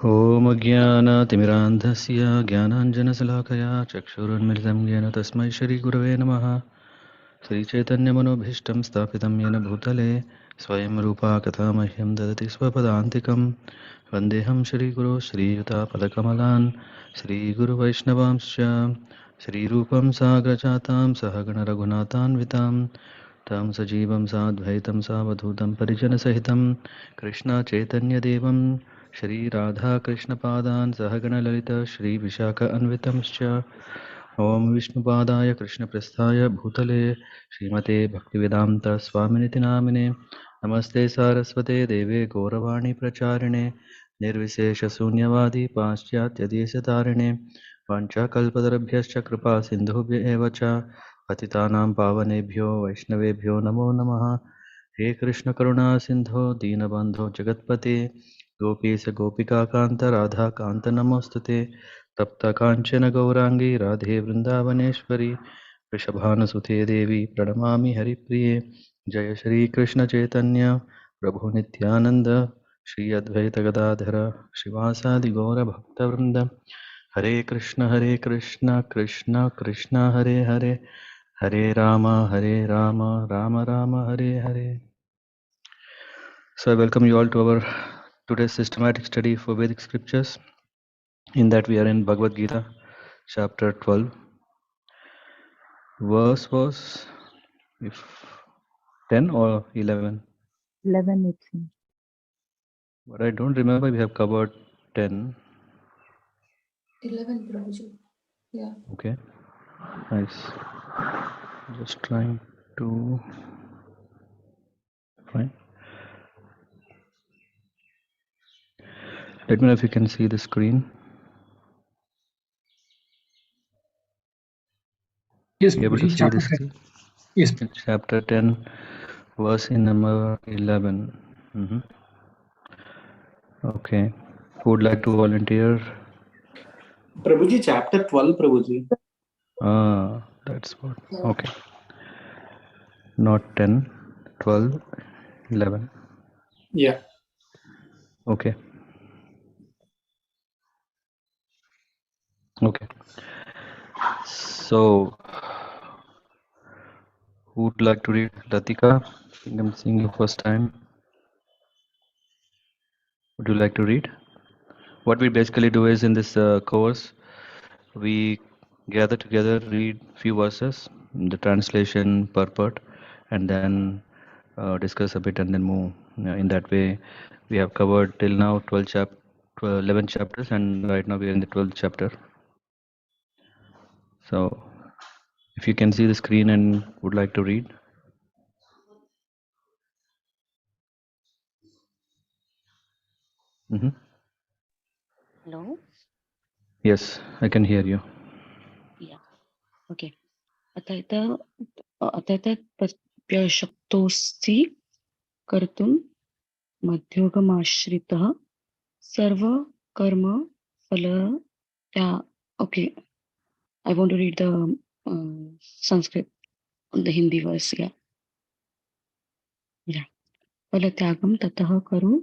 ॐ ज्ञानातिमिरान्धस्य ज्ञानाञ्जनशलाकया चक्षुरुन्मिलितं येन तस्मै श्रीगुरवे नमः। श्रीचैतन्यमनोभीष्टं स्थापितं येन भूतले स्वयं रूपा कथा मह्यं ददति स्वपदान्तिकं। वन्देऽहं श्रीगुरो श्रीयुतापदकमलान् श्रीगुरुवैष्णवांश्च श्रीरूपं साग्रजातां सहगणरघुनाथान्वितां तं सजीवं साद्वैतं सावधूतं परिजनसहितं कृष्णचैतन्यदेवं श्रीराधाकृष्णपादान् सहगणललित श्रीविशाख अन्वितंश्च ॐ विष्णुपादाय कृष्णप्रस्थाय भूतले श्रीमते भक्तिवेदान्त स्वामिनिति नामिने नमस्ते सारस्वते देवे गौरवाणी प्रचारिणे निर्विशेषशून्यवादी पाश्चात्यदेशतारिणे वाञ्छाकल्पतरुभ्यश्च कृपा सिन्धुभ्य एव च पतितानां पावनेभ्यो वैष्णवेभ्यो नमो नमः। हे कृष्ण करुणा सिन्धो दीनबन्धो जगत्पते गोपीश गोपिकान्त राधाकान्त नमोऽस्तुते तप्त काञ्चन गौरांगी राधे वृन्दावनेश्वरी वृषभानुसुते देवी प्रणमामि हरिप्रिये। जय श्री कृष्ण चैतन्य प्रभु नित्यानंद श्री अद्वैत गदाधर श्रीवासादि गौर भक्तवृंद। हरे Krishna Krishna Krishna Hare Hare Hare Ram Ram Ram Hare Hare. So I welcome you all to our today's systematic study for Vedic scriptures. In that we are in Bhagavad Gita, chapter 12. Verse was if 10 or 11. 11 it seems. But I don't remember we have covered 10. 11 Prabhuji. Yeah. Okay, nice. Just trying to find. Let me know if you can see the screen. Yes, Be able to Prabhuji, see chapter this 10. Yes. chapter 10, verse in number 11. Okay. Who would like to volunteer? Prabhuji, chapter 12, Prabhuji. Ah, that's what. Okay. Not 10, 12, 11. Yeah. Okay. Okay. So, who would like to read? Latika, I think I'm seeing you first time. Would you like to read? What we basically do is in this course, we gather together, read few verses, the translation, purport, and then discuss a bit and then move. In that way, we have covered till now 11 chapters, and right now we are in the 12th chapter. So, if you can see the screen and would like to read. Hello? Yes, I can hear you. Yeah. Okay. अतएतत्प्रशक्तोऽसि कर्तुं मध्योगमाश्रितः सर्वकर्मफलत्याग. Okay. I want to read the Sanskrit, the Hindi verse. Yeah. Yeah. फलत्यागं ततः करो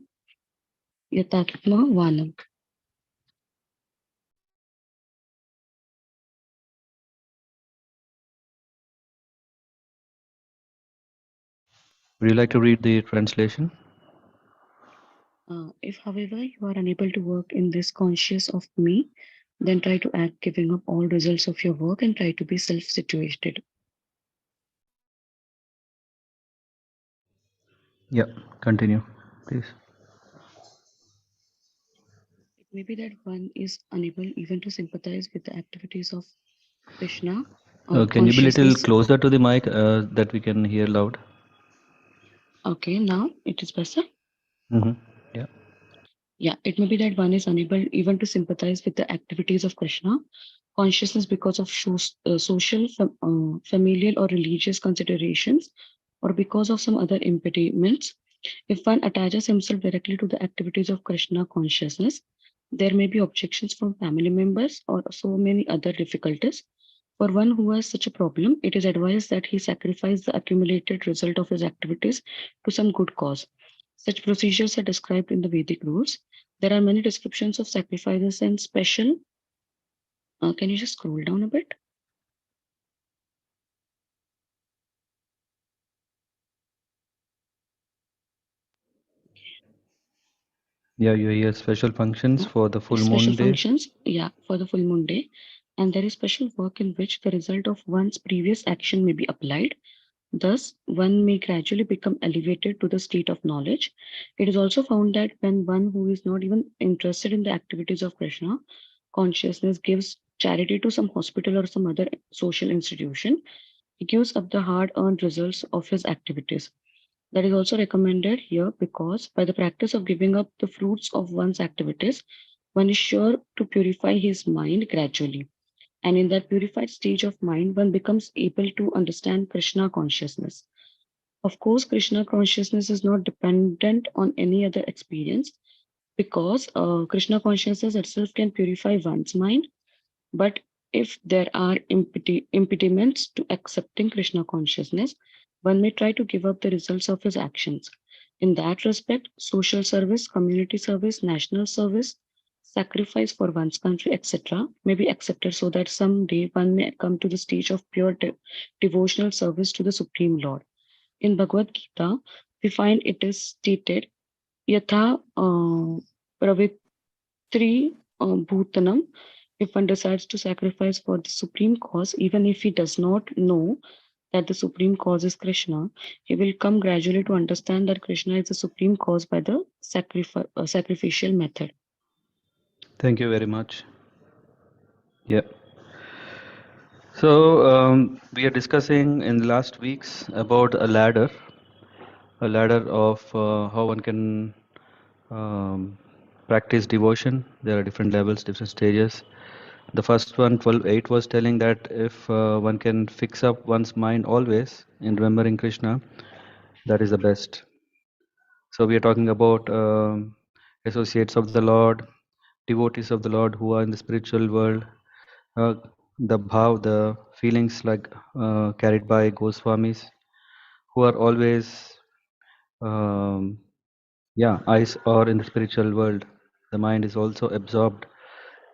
यतात्मवान्. Would you like to read the translation? If, however, you are unable to work in this conscious of me, then try to act giving up all results of your work and try to be self-situated. Yeah, continue, please. It may be that one is unable even to sympathize with the activities of Krishna or Can you be a little consciousness. closer to the mic that we can hear loud? Okay, now it is better. Yeah. Yeah, it may be that one is unable even to sympathize with the activities of Krishna consciousness because of social, familial, or religious considerations, or because of some other impediments. If one attaches himself directly to the activities of Krishna consciousness, there may be objections from family members or so many other difficulties. For one who has such a problem, it is advised that he sacrifice the accumulated result of his activities to some good cause. Such procedures are described in the Vedic rules. There are many descriptions of sacrifices and special. Can you just scroll down a bit? Yeah, you hear special functions for the full Special moon day. functions, yeah, for the full moon day. And there is special work in which the result of one's previous action may be applied. Thus, one may gradually become elevated to the state of knowledge. It is also found that when one who is not even interested in the activities of Krishna consciousness gives charity to some hospital or some other social institution, he gives up the hard earned results of his activities. That is also recommended here because by the practice of giving up the fruits of one's activities, one is sure to purify his mind gradually. And in that purified stage of mind, one becomes able to understand Krishna consciousness. Of course, Krishna consciousness is not dependent on any other experience because Krishna consciousness itself can purify one's mind. But if there are impediments to accepting Krishna consciousness, one may try to give up the results of his actions. In that respect, social service, community service, national service, sacrifice for one's country, etc., may be accepted so that someday one may come to the stage of pure devotional service to the Supreme Lord. In Bhagavad Gita, we find it is stated, Yatha pravitri bhutanam, if one decides to sacrifice for the supreme cause, even if he does not know that the supreme cause is Krishna, he will come gradually to understand that Krishna is the supreme cause by the sacrificial method. Thank you very much. Yeah. So we are discussing in the last weeks about a ladder of how one can practice devotion. There are different levels, different stages. The first one, 12.8, was telling that if one can fix up one's mind always in remembering Krishna, that is the best. So we are talking about associates of the Lord, devotees of the Lord who are in the spiritual world, uh, the bhav, the feelings like carried by Goswamis, who are always, eyes are in the spiritual world. The mind is also absorbed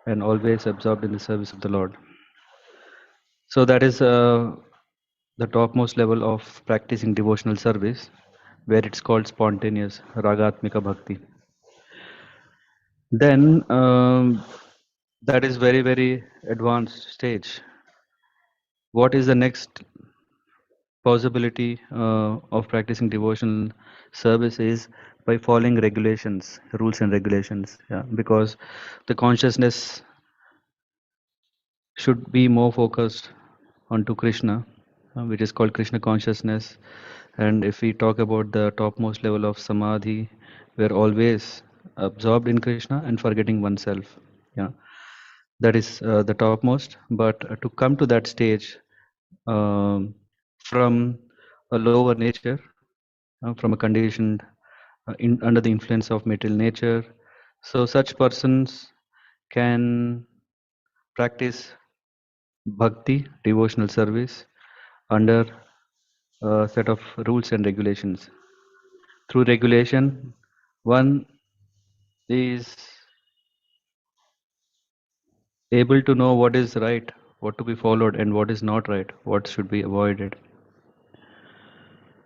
and always absorbed in the service of the Lord. So that is the topmost level of practicing devotional service, where it's called spontaneous ragatmika bhakti. Then that is very, very advanced stage. What is the next possibility of practicing devotional service is by following regulations, rules and regulations. Yeah, because the consciousness should be more focused onto Krishna, which is called Krishna consciousness. And if we talk about the topmost level of samadhi, we're always absorbed in Krishna and forgetting oneself. Yeah, that is the topmost. But to come to that stage from a lower nature, from a conditioned under the influence of material nature, so such persons can practice bhakti, devotional service, under a set of rules and regulations. Through regulation, one is able to know what is right, what to be followed, and what is not right, what should be avoided.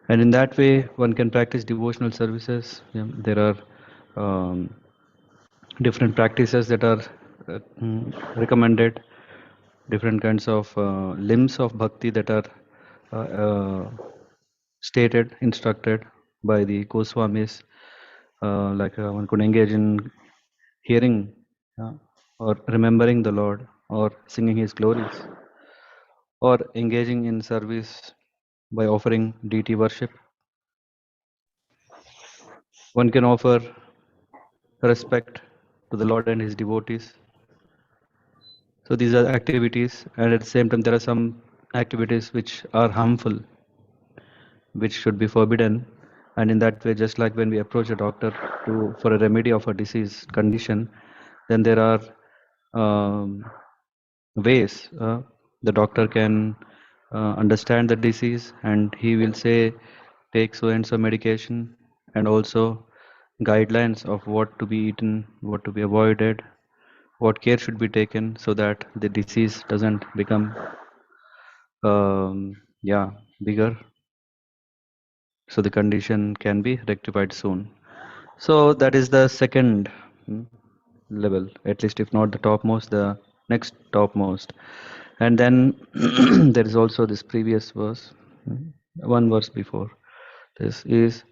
And in that way, one can practice devotional services. Yeah, there are different practices that are recommended, different kinds of limbs of bhakti that are stated, instructed by the Goswamis. One could engage in hearing or remembering the Lord, or singing His glories, or engaging in service by offering deity worship. One can offer respect to the Lord and His devotees. So these are activities, and at the same time, there are some activities which are harmful, which should be forbidden. And in that way, just like when we approach a doctor for a remedy of a disease condition, then there are um, ways the doctor can understand the disease, and he will say take so and so medication, and also guidelines of what to be eaten, what to be avoided, what care should be taken so that the disease doesn't become bigger, so the condition can be rectified soon. So that is the second level, at least if not the topmost, the next topmost. And then there is also this previous verse, one verse before this is,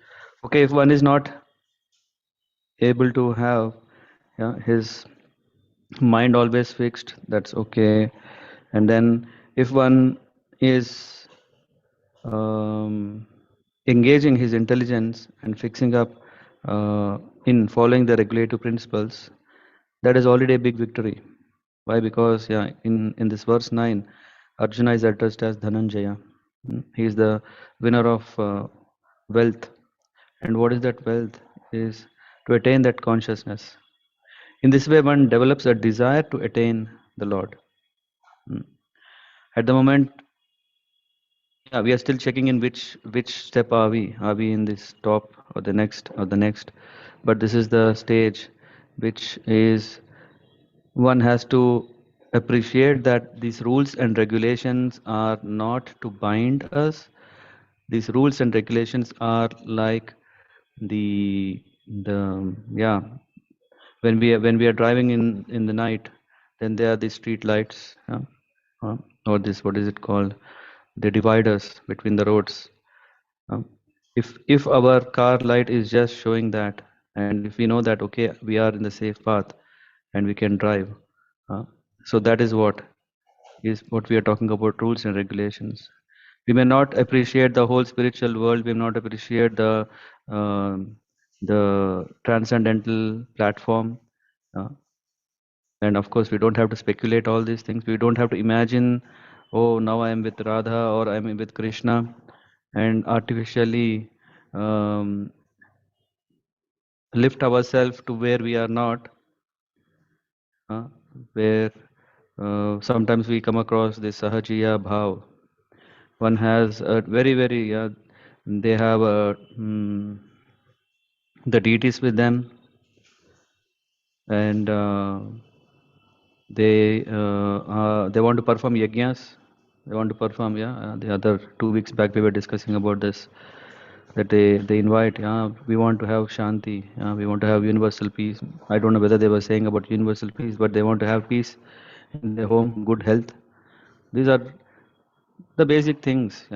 okay, if one is not able to have his mind always fixed, that's okay. And then if one is engaging his intelligence and fixing up in following the regulative principles, that is already a big victory. Why? Because in this verse 9, Arjuna is addressed as Dhananjaya. He is the winner of wealth. And what is that wealth? Is to attain that consciousness. In this way, one develops a desire to attain the Lord. At the moment, we are still checking in which step are we? Are we in this top or the next or the next? But this is the stage which is one has to appreciate that these rules and regulations are not to bind us. These rules and regulations are like the when we are driving in the night, then there are these street lights, or this, what is it called, the dividers between the roads. If our car light is just showing that, and if we know that okay, we are in the safe path and we can drive, so that is what we are talking about, rules and regulations. We may not appreciate the whole spiritual world, we may not appreciate the transcendental platform, and of course we don't have to speculate all these things. We don't have to imagine, oh, now I am with Radha or I am with Krishna, and artificially lift ourselves to where we are not, where sometimes we come across this sahajiya bhav. One has a very they have the deities with them, and they want to perform yajnas. They want to perform, the other 2 weeks back we were discussing about this, that they invite, we want to have shanti, we want to have universal peace. I don't know whether they were saying about universal peace, but they want to have peace in their home, good health. These are the basic things,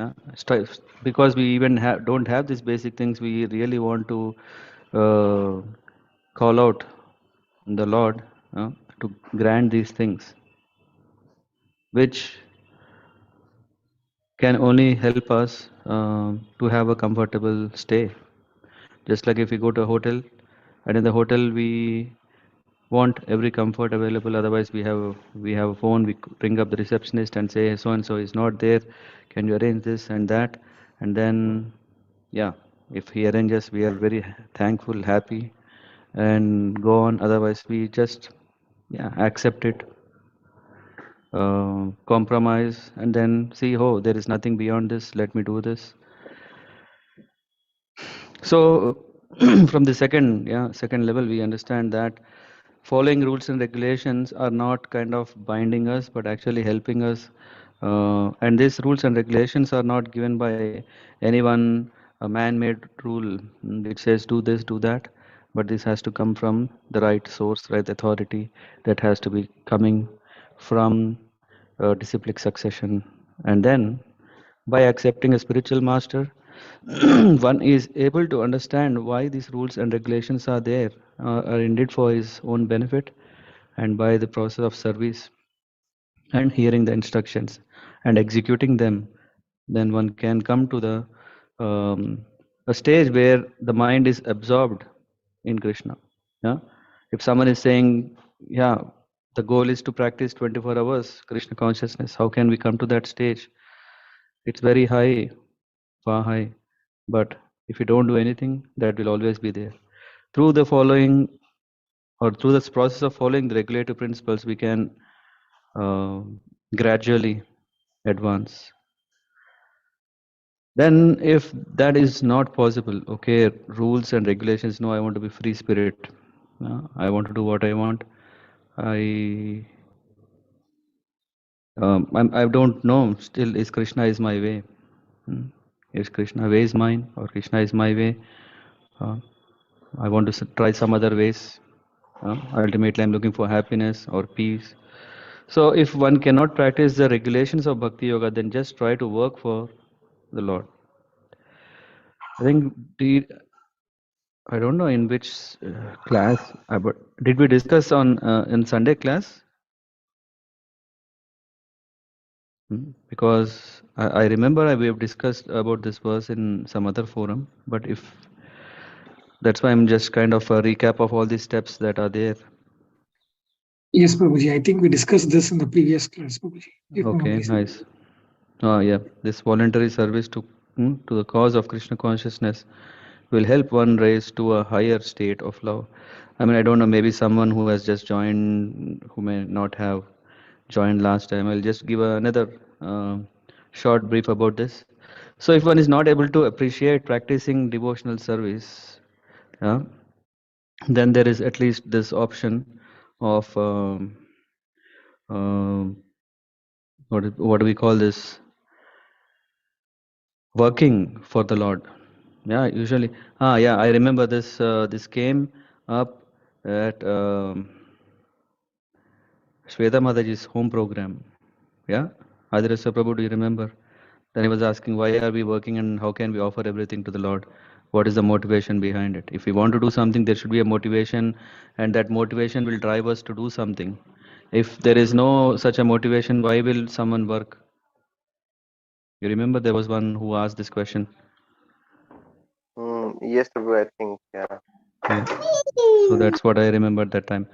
because we even don't have these basic things. We really want to uh, call out the Lord to grant these things, which can only help us to have a comfortable stay. Just like if we go to a hotel, and in the hotel we want every comfort available. Otherwise, we have a phone. We ring up the receptionist and say so and so is not there. Can you arrange this and that? And then, if he arranges, we are very thankful, happy, and go on. Otherwise, we just accept it, compromise, and then see, oh, there is nothing beyond this. Let me do this. So from the second level, we understand that following rules and regulations are not kind of binding us, but actually helping us. And these rules and regulations are not given by anyone, a man-made rule which says do this, do that. But this has to come from the right source, right authority, that has to be coming from disciplic succession. And then by accepting a spiritual master, one is able to understand why these rules and regulations are there, are indeed for his own benefit, and by the process of service and hearing the instructions and executing them, then one can come to the a stage where the mind is absorbed in Krishna. Yeah, if someone is saying, the goal is to practice 24 hours Krishna consciousness, how can we come to that stage? It's very high, far high. But if you don't do anything, that will always be there. Through the following, or through this process of following the regulative principles, we can gradually advance. Then if that is not possible, okay, rules and regulations, no, I want to be free spirit. I want to do what I want. I I don't know. Still, is Krishna is my way? Hmm? Is Krishna way is mine, or Krishna is my way? Uh, I want to try some other ways. Ultimately, I'm looking for happiness or peace. So, if one cannot practice the regulations of Bhakti Yoga, then just try to work for the Lord. I think I don't know in which class, but did we discuss on in Sunday class? Because I remember we have discussed about this verse in some other forum, but if that's why I'm just kind of a recap of all these steps that are there. Yes, Prabhuji. I think we discussed this in the previous class, Prabhuji. If Okay, memory serves. nice. Yeah, this voluntary service to the cause of Krishna consciousness will help one raise to a higher state of love. I mean, I don't know, maybe someone who has just joined, who may not have joined last time. I'll just give another short brief about this. So, if one is not able to appreciate practicing devotional service, yeah, then there is at least this option of what do we call this? Working for the Lord. Yeah, usually. Yeah, I remember this. This came up at Shweta Mataji's home program. Yeah, Adirasa Prabhu, do you remember? Then he was asking, why are we working and how can we offer everything to the Lord? What is the motivation behind it? If we want to do something, there should be a motivation, and that motivation will drive us to do something. If there is no such a motivation, why will someone work? You remember there was one who asked this question. Yes, Prabhu, I think, yeah. Yeah. So that's what I remember at that time.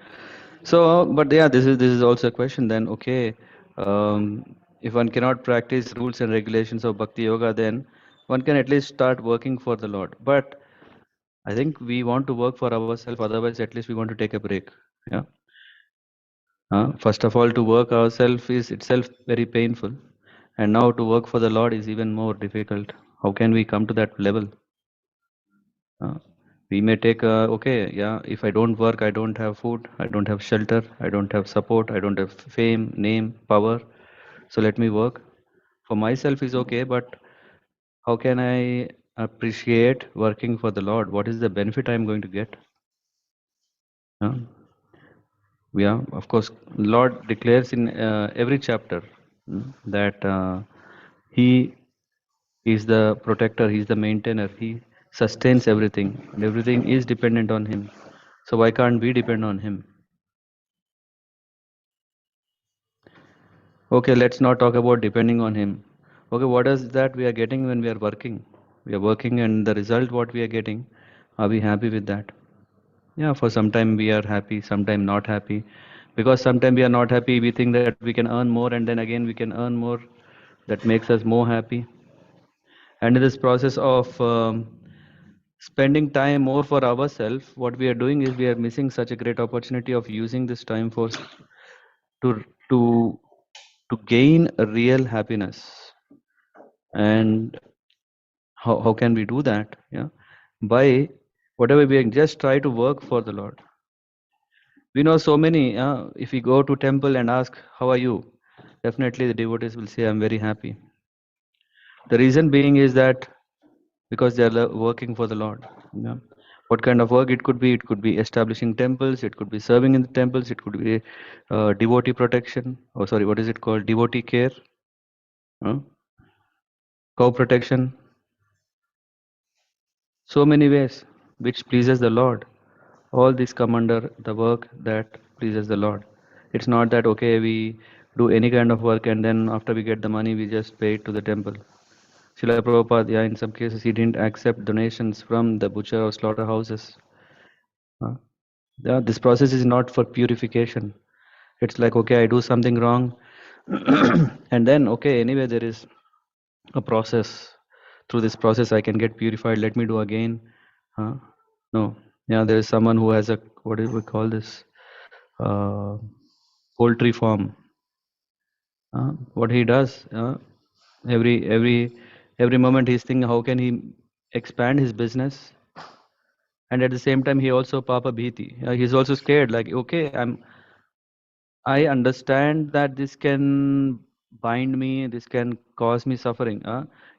So, but yeah, this is also a question then. Okay, if one cannot practice rules and regulations of Bhakti Yoga, then one can at least start working for the Lord. But I think we want to work for ourselves. Otherwise, at least we want to take a break. Yeah. First of all, to work ourselves is itself very painful, and now to work for the Lord is even more difficult. How can we come to that level? Uh, we may take okay, yeah, if I don't work, I don't have food, I don't have shelter, I don't have support, I don't have fame, name, power. So let me work. For myself is okay, but how can I appreciate working for the Lord? What is the benefit I'm going to get? Uh, yeah, of course, Lord declares in every chapter that He is the protector, He is the maintainer, He sustains everything, and everything is dependent on Him. So why can't we depend on Him? Okay, let's not talk about depending on Him. Okay, what is that we are getting when we are working? We are working, and the result what we are getting, are we happy with that? Yeah, for some time we are happy, sometime not happy. Because sometime we are not happy, we think that we can earn more, and then again we can earn more. That makes us more happy. And in this process of spending time more for ourselves, what we are doing is we are missing such a great opportunity of using this time for to to to gain a real happiness. And how can we do that? Yeah, by whatever we just try to work for the Lord. We know so many. If we go to temple and ask, "How are you?" Definitely the devotees will say, "I'm very happy." The reason being is that because they are working for the Lord. Yeah. What kind of work it could be? It could be establishing temples. It could be serving in the temples. It could be devotee protection. Oh, sorry, what is it called? Devotee care, uh, cow protection. So many ways which pleases the Lord. All these come under the work that pleases the Lord. It's not that okay we do any kind of work and then after we get the money we just pay it to the temple. Srila Prabhupada, yeah, in some cases he didn't accept donations from the butcher or slaughterhouses. Yeah, this process is not for purification. It's like okay, I do something wrong, and then okay, anyway there is a process. Through this process, I can get purified. Let me do again. Huh? No, yeah, there is someone who has a what do we call this? Uh, Poultry farm. What he does every Every moment he's thinking, how can he expand his business? And at the same time, he also papa bhiti. He's also scared. Like, okay, I understand that this can bind me, this can cause me suffering.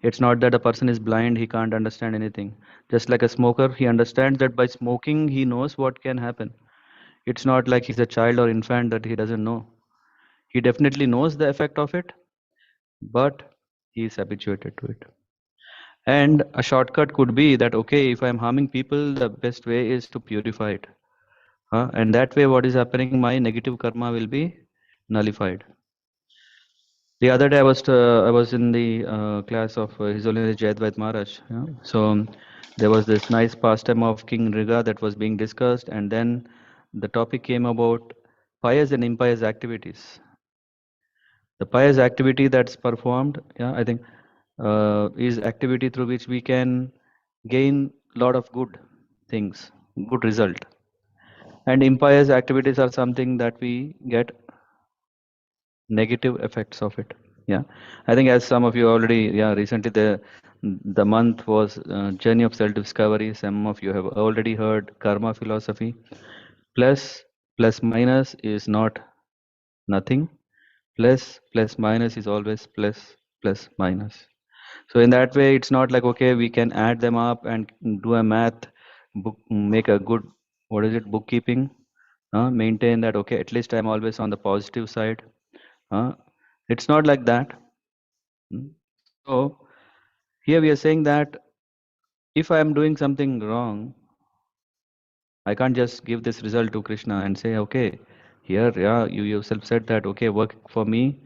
It's not that a person is blind, he can't understand anything. Just like a smoker, he understands that by smoking, he knows what can happen. It's not like he's a child or infant that he doesn't know. He definitely knows the effect of it, but he is habituated to it. And a shortcut could be that, okay, if I'm harming people, the best way is to purify it. And that way, what is happening, my negative karma will be nullified. The other day, I was in the class of His Holiness Jayadvaita Maharaj. So there was this nice pastime of King Riga that was being discussed, and then the topic came about pious and impious activities. The pious activity that's performed, I think, is activity through which we can gain a lot of good things, good result. And impious activities are something that we get negative effects of it. Yeah, I think as some of you already, recently the month was journey of self discovery. Some of you have already heard karma philosophy. Plus minus is not nothing. Plus minus is always plus minus. So in that way, it's not like, okay, we can add them up and do a math book, make a good, what is it, bookkeeping, maintain that, okay, at least I'm always on the positive side. It's not like that. So here we are saying that if I am doing something wrong, I can't just give this result to Krishna and say, okay, here, you yourself said that, okay, work for me,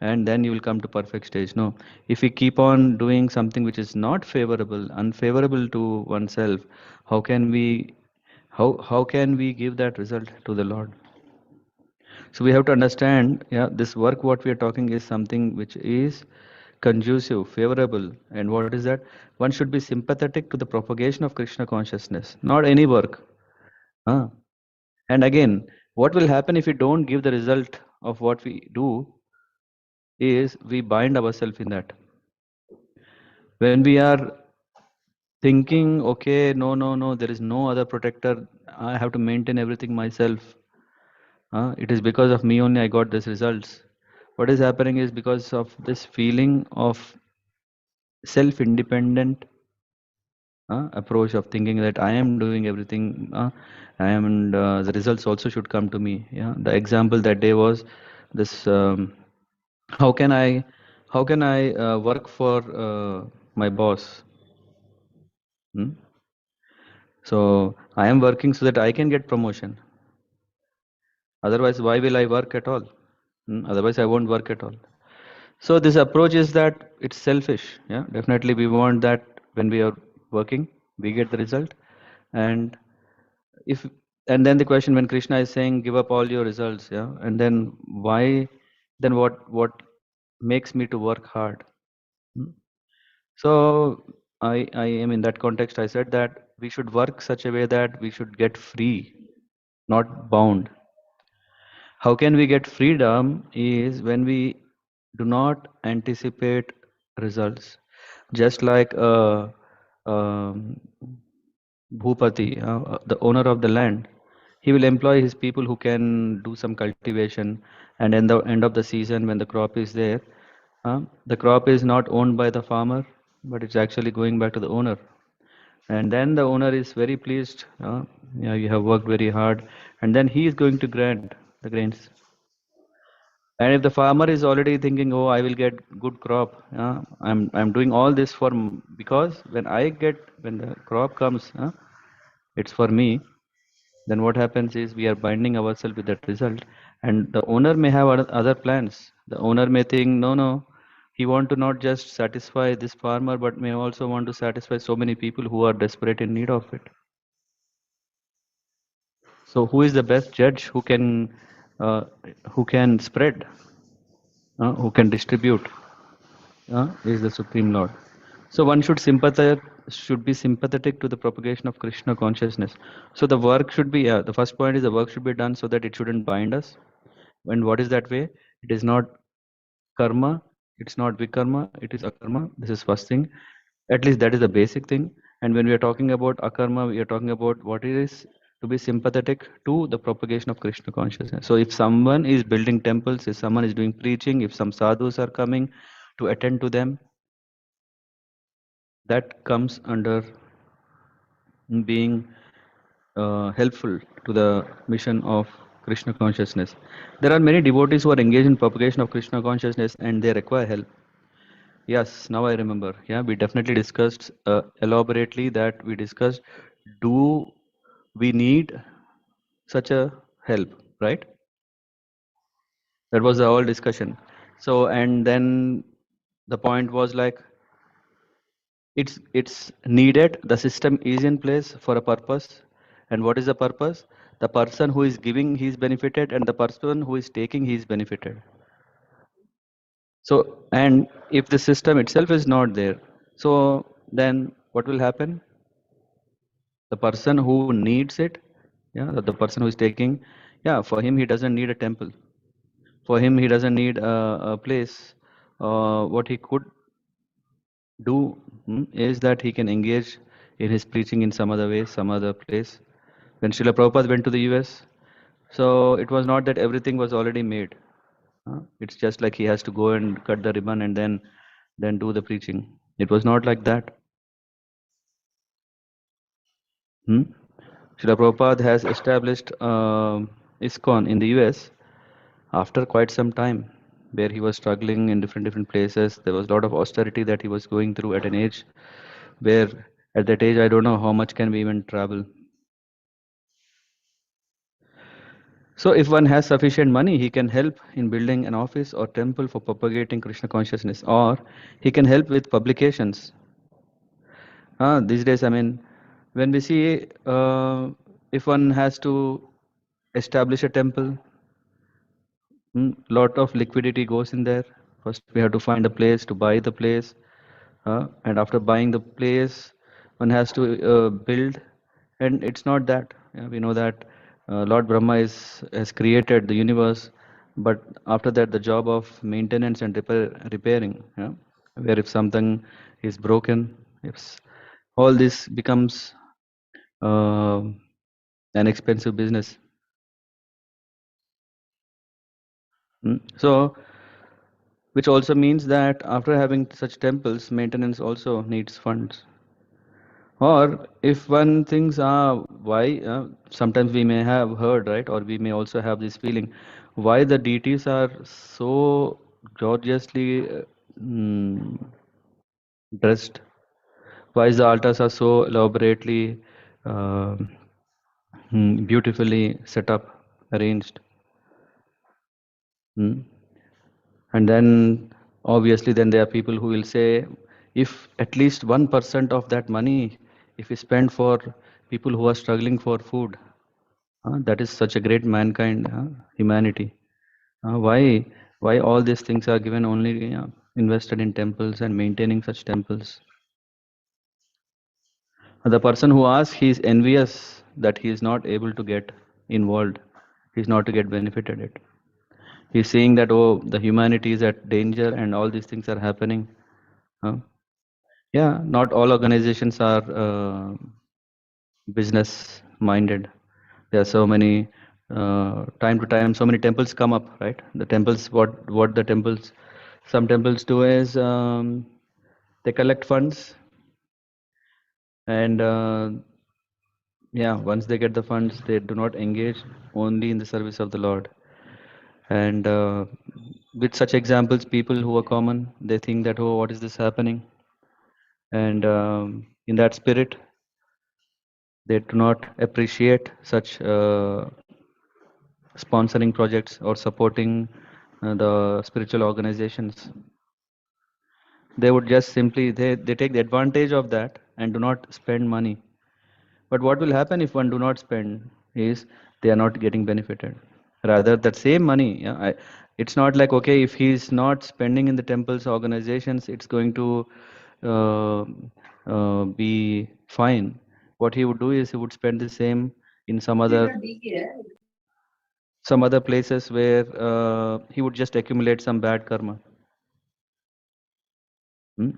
and then you will come to perfect stage. No, if we keep on doing something which is not favorable, unfavorable to oneself, how can we, how can we give that result to the Lord? So we have to understand, this work what we are talking is something which is conducive, favorable, and what is that? One should be sympathetic to the propagation of Krishna consciousness, not any work. And again, what will happen if we don't give the result of what we do is we bind ourselves in that. When we are thinking, okay, no, there is no other protector, I have to maintain everything myself. It is because of me only I got these results. What is happening is because of this feeling of self-independent approach of thinking that I am doing everything, and the results also should come to me. The example that day was this: how can I work for my boss? So I am working so that I can get promotion. Otherwise, why will I work at all? Otherwise, I won't work at all. So this approach is that it's selfish. Definitely we want that when we are working, we get the result. And if and then the question when Krishna is saying give up all your results, and then why, then what makes me to work hard? So I am in that context, I said that we should work such a way that we should get free, not bound. How can we get freedom is when we do not anticipate results. Just like Bhupati, the owner of the land, he will employ his people who can do some cultivation, and in the end of the season when the crop is there, the crop is not owned by the farmer, but it's actually going back to the owner. And then the owner is very pleased, you have worked very hard, and then he is going to grant the grains. And if the farmer is already thinking, oh, I will get good crop, I'm doing all this because when the crop comes, it's for me. Then what happens is we are binding ourselves with that result, and the owner may have other plans. The owner may think, no, he want to not just satisfy this farmer, but may also want to satisfy so many people who are desperate in need of it. So who is the best judge who can spread, who can distribute, is the Supreme Lord. So one should be sympathetic to the propagation of Krishna consciousness. So the work should be, the first point is the work should be done so that it shouldn't bind us. And what is that way? It is not karma, It's not vikarma, it is akarma. This is first thing. At least that is the basic thing. And when we are talking about akarma, we are talking about what it is to be sympathetic to the propagation of Krishna consciousness. So if someone is building temples, if someone is doing preaching, if some sadhus are coming to attend to them, that comes under being helpful to the mission of Krishna consciousness. There are many devotees who are engaged in propagation of Krishna consciousness and they require help. Yes, now I remember. Yeah, we definitely discussed elaborately that we discussed, do we need such a help, right? That was the whole discussion. So, and then the point was like, it's needed. The system is in place for a purpose. And what is the purpose? The person who is giving, he is benefited, and the person who is taking, he is benefited. So, and if the system itself is not there, so then what will happen? The person who needs it, yeah, the person who is taking, yeah, for him he doesn't need a temple. For him he doesn't need a place. What he could do is that he can engage in his preaching in some other way, some other place. When Srila Prabhupada went to the US, so it was not that everything was already made. It's just like he has to go and cut the ribbon and then do the preaching. It was not like that. Hmm? Srila Prabhupada has established ISKCON in the US after quite some time, where he was struggling in different places. There was a lot of austerity that he was going through at an age where, at that age, I don't know how much can we even travel. So if one has sufficient money, he can help in building an office or temple for propagating Krishna consciousness, or he can help with publications. These days, I mean, when we see if one has to establish a temple, lot of liquidity goes in there. First, we have to find a place to buy the place, and after buying the place, one has to build. And it's not that. Yeah, we know that Lord Brahma has created the universe, but after that, the job of maintenance and repairing, yeah, where if something is broken, all this becomes uh, an expensive business. So, which also means that after having such temples, maintenance also needs funds. Or if one thinks, why, sometimes we may have heard, right, or we may also have this feeling, why the deities are so gorgeously dressed, why the altars are so elaborately, uh, beautifully set up, arranged. And then obviously then there are people who will say, if at least 1% of that money, if we spend for people who are struggling for food, that is such a great mankind, humanity. Why all these things are given only invested in temples and maintaining such temples? The person who asks, he is envious that he is not able to get involved. He is not to get benefited it. He is saying that, oh, the humanity is at danger and all these things are happening. Yeah, not all organizations are business minded. There are so many time to time, so many temples come up, right? The temples, what the temples, some temples do is they collect funds, and yeah, once they get the funds, they do not engage only in the service of the Lord. And with such examples, people who are common, they think that, oh, what is this happening? And in that spirit, they do not appreciate such sponsoring projects or supporting the spiritual organizations. They would just simply they take the advantage of that and do not spend money. But what will happen if one do not spend is they are not getting benefited. Rather, that same money, yeah, it's not like, okay, if he's not spending in the temples organizations, it's going to uh, be fine. What he would do is he would spend the same in some other places where he would just accumulate some bad karma. Hmm?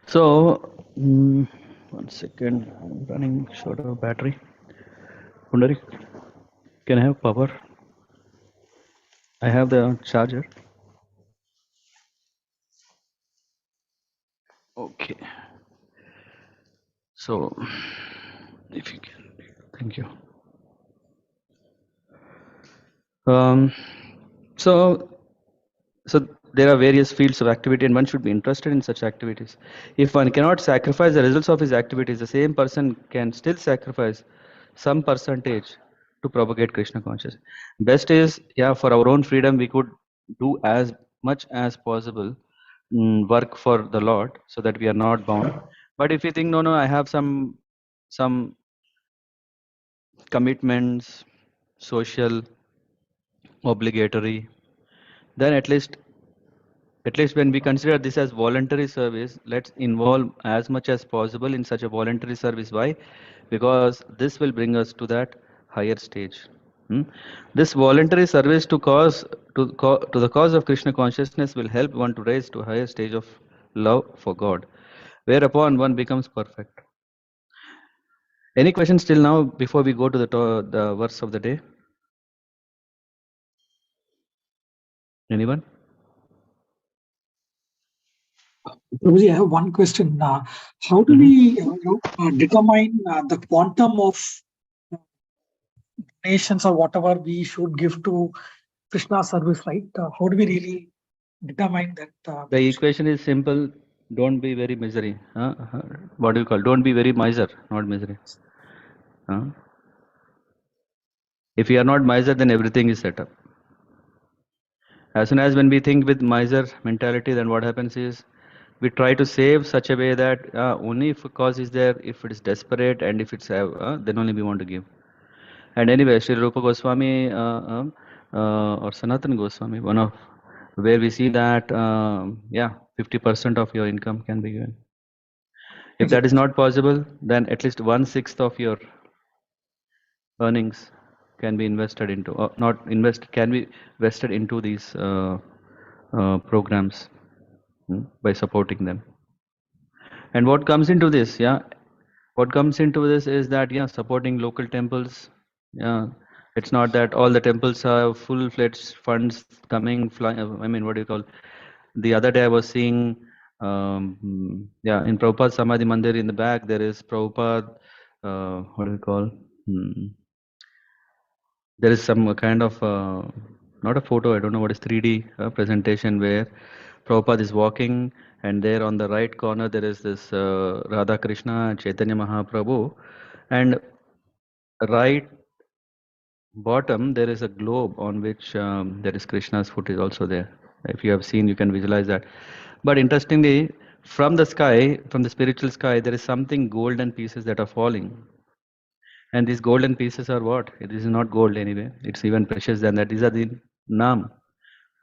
So, 1 second, I'm running short of battery. Pundari, can I have power? I have the charger. Okay. So, if you can, thank you. Um, so, so there are various fields of activity, and one should be interested in such activities. If one cannot sacrifice the results of his activities, the same person can still sacrifice some percentage to propagate Krishna consciousness. Best is, yeah, for our own freedom, we could do as much as possible work for the Lord, so that we are not bound. But if you think, no, I have some commitments, social, obligatory, then at least when we consider this as voluntary service, let's involve as much as possible in such a voluntary service. Why? Because this will bring us to that higher stage. Hmm? This voluntary service to the cause of Krishna consciousness will help one to raise to a higher stage of love for God, whereupon one becomes perfect. Any questions till now before we go to the verse of the day? Anyone? Prabhuji, I have one question. How do we determine the quantum of donations or whatever we should give to Krishna service, right? How do we really determine that? The equation is simple. Don't be very misery. What do you call? Don't be very miser, not misery. Huh? If you are not miser, then everything is set up. As soon as when we think with miser mentality, then what happens is we try to save such a way that only if a cause is there, if it is desperate, and if it's then only we want to give. And anyway, Sri Rupa Goswami or Sanatan Goswami, one of where we see that 50% of your income can be given. If that is not possible, then at least 1/6 of your earnings can be invested into, or not invest, can be vested into these programs by supporting them. And what comes into this, what comes into this is that supporting local temples. Yeah, it's not that all the temples have full-fledged funds coming. I mean, what do you call? The other day I was seeing, in Prabhupada Samadhi Mandir in the back there is Prabhupada. What do you call? There is some kind of not a photo. I don't know what is 3D presentation where Prabhupada is walking, and there on the right corner there is this Radha Krishna Chaitanya Mahaprabhu, and right bottom there is a globe on which there is Krishna's foot is also there. If you have seen, you can visualize that. But interestingly, from the sky, from the spiritual sky, there is something golden pieces that are falling. And these golden pieces are what? This is not gold anyway. It's even precious than that. These are the Nam,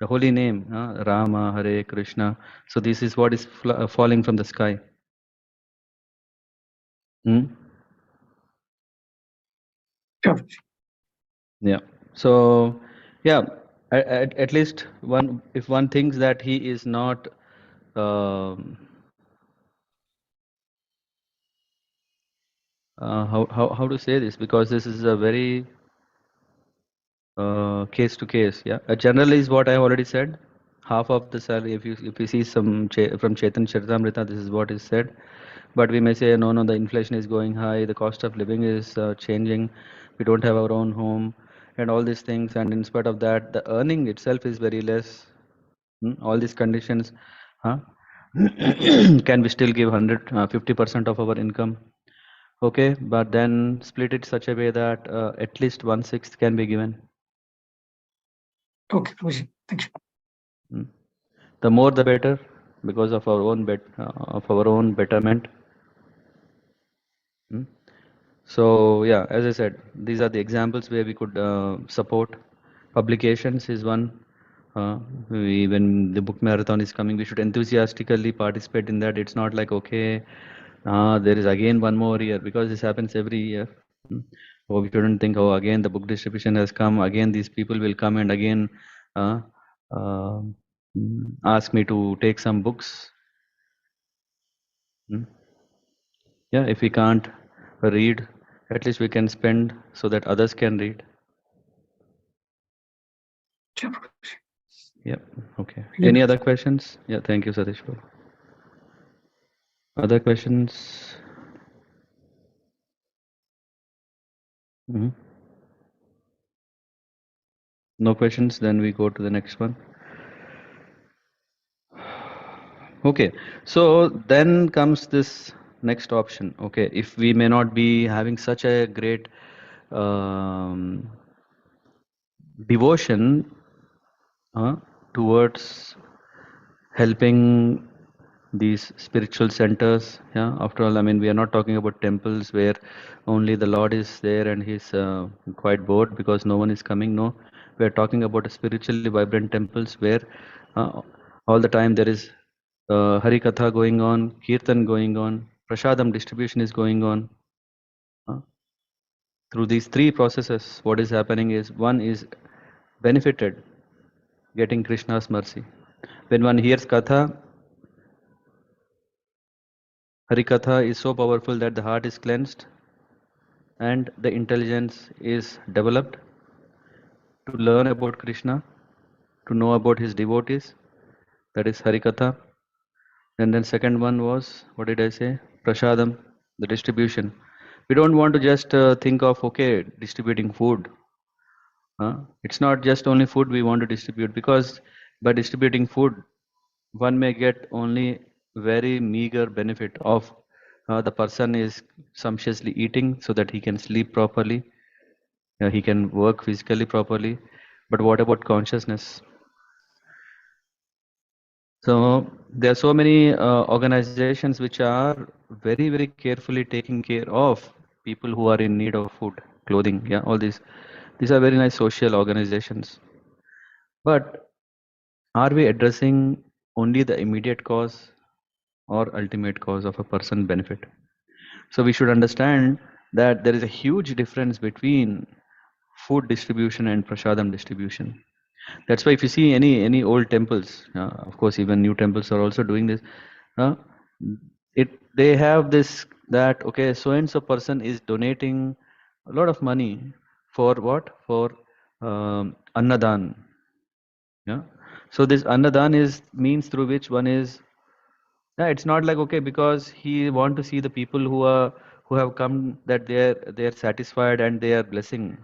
the holy name, Rama, Hare, Krishna. So this is what is falling from the sky. Hmm? Sure. Yeah. So, yeah, at least one, if one thinks that he is not, how to say this? Because this is a very case to case. Yeah. Generally is what I already said. Half of the salary, if you see some from Chetan Charitamrita, this is what is said. But we may say, no, the inflation is going high, the cost of living is changing, we don't have our own home, and all these things. And in spite of that, the earning itself is very less. All these conditions, huh? Can we still give 50% of our income? Okay, but then split it such a way that at least 1/6 can be given. Okay, Prabhuji. Thank you. The more the better, because of our own betterment. So yeah, as I said, these are the examples where we could support. Publications is one. When the book marathon is coming, we should enthusiastically participate in that. It's not like, okay, there is again one more year, because this happens every year. Or we shouldn't think, oh, again the book distribution has come, again these people will come and again uh, ask me to take some books. Hmm? Yeah, if we can't read, at least we can spend so that others can read. Sure, Prabhuji. Yeah, okay. Yeah. Any other questions? Yeah, thank you, Satish. Other questions? Mhm. No questions, then we go to the next one. Okay, so then comes this next option. Okay, if we may not be having such a great um, devotion towards helping these spiritual centers, yeah, after all, I mean, we are not talking about temples where only the Lord is there and he's quite bored because no one is coming. No, we are talking about a spiritually vibrant temples where uh, all the time there is Hari Katha going on, Kirtan going on, Prasadam distribution is going on. uh, Through these three processes, what is happening is one is benefited, getting Krishna's mercy. When one hears Katha, Harikatha is so powerful that the heart is cleansed and the intelligence is developed to learn about Krishna, to know about his devotees. That is Harikatha. And then second one was, what did I say? Prasadam, the distribution. We don't want to just think of, okay, distributing food. It's not just only food we want to distribute, because by distributing food, one may get only very meager benefit of the person is sumptuously eating so that he can sleep properly, he can work physically properly. But what about consciousness? So there are so many organizations which are very, very carefully taking care of people who are in need of food, clothing, yeah, all these are very nice social organizations. But are we addressing only the immediate cause or ultimate cause of a person benefit? So we should understand that there is a huge difference between food distribution and prasadam distribution. That's why if you see any old temples, of course even new temples are also doing this. Uh, they have this, that okay, so and so person is donating a lot of money for what? For annadan. Yeah. So this annadan is means through which one is, yeah, it's not like okay because he want to see the people who have come that they're satisfied and they are blessing.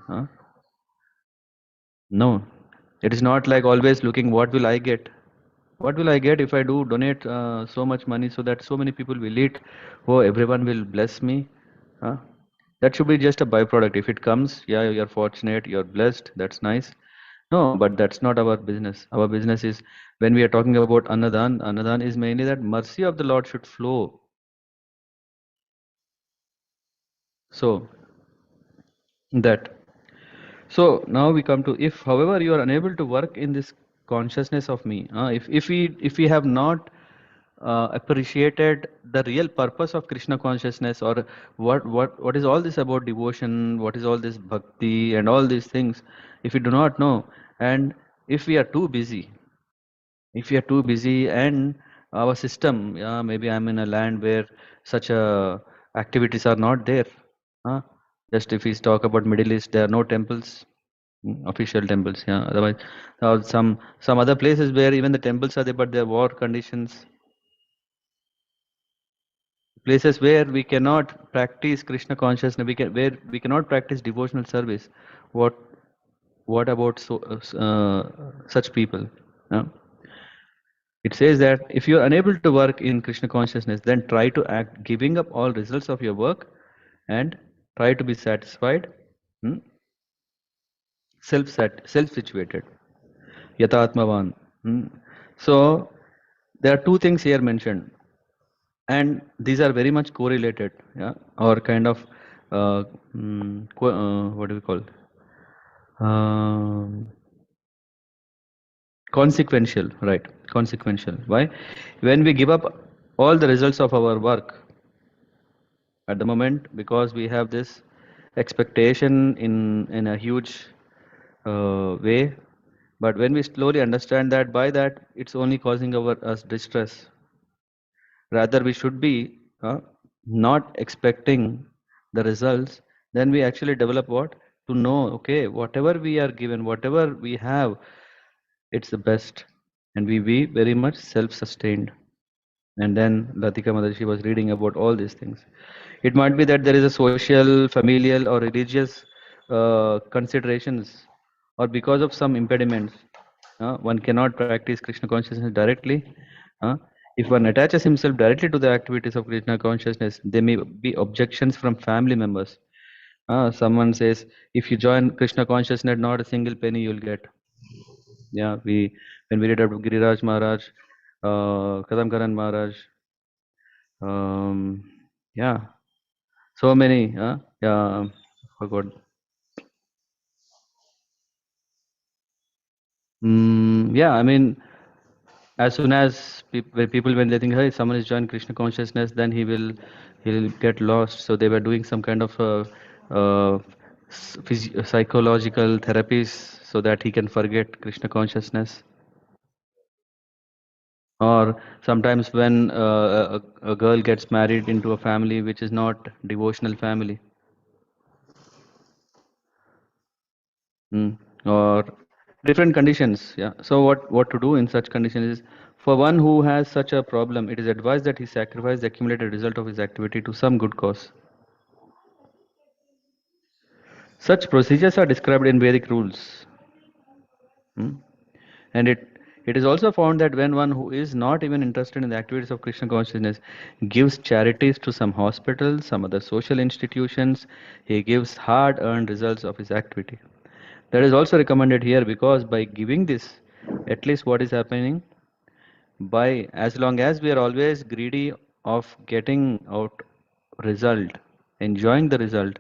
No, it is not like always looking what will I get. What will I get if I do donate so much money so that so many people will eat? Oh, everyone will bless me. Huh? That should be just a byproduct. If it comes, yeah, you're fortunate, you're blessed, that's nice. No, but that's not our business. Our business is when we are talking about Annadan, Annadan is mainly that mercy of the Lord should flow. So, that. So now we come to, if however you are unable to work in this consciousness of me, if we have not appreciated the real purpose of Krishna consciousness, or what is all this about devotion, what is all this bhakti and all these things, if we do not know, and if we are too busy, and our system, yeah, maybe I'm in a land where such activities are not there. Huh? Just if we talk about Middle East, there are no temples, official temples. Yeah, otherwise, some other places where even the temples are there, but there are war conditions. Places where we cannot practice Krishna consciousness, where we cannot practice devotional service. What what about such people? Yeah? It says that if you are unable to work in Krishna consciousness, then try to act, giving up all results of your work, and try to be satisfied, hmm, self-situated, yatatmavan. Hmm. So there are two things here mentioned, and these are very much correlated, yeah, or kind of what do we call, um, consequential, right? Consequential. Why? When we give up all the results of our work at the moment, because we have this expectation in a huge way, but when we slowly understand that by that it's only causing us distress, rather we should be not expecting the results, then we actually develop what? To know, okay, whatever we are given, whatever we have, it's the best. And we be very much self-sustained. And then Latika Madashi was reading about all these things. It might be that there is a social, familial, or religious considerations, or because of some impediments, one cannot practice Krishna consciousness directly. Uh, if one attaches himself directly to the activities of Krishna consciousness, there may be objections from family members. Someone says, if you join Krishna consciousness, not a single penny you'll get. Yeah, when we read about Giriraj Maharaj, Kadam Karan Maharaj, um, yeah, so many. Yeah, forgot. Yeah, I mean, as soon as people when they think, hey, someone is joined Krishna consciousness, then he'll get lost. So they were doing some kind of psychological therapies so that he can forget Krishna consciousness. Or sometimes when a girl gets married into a family which is not devotional family, or different conditions. Yeah. So what to do in such conditions is, for one who has such a problem, it is advised that he sacrifice the accumulated result of his activity to some good cause. Such procedures are described in Vedic rules. And it is also found that when one who is not even interested in the activities of Krishna consciousness gives charities to some hospitals, some other social institutions, he gives hard-earned results of his activity. That is also recommended here, because by giving this, at least what is happening, by as long as we are always greedy of getting out result, enjoying the result,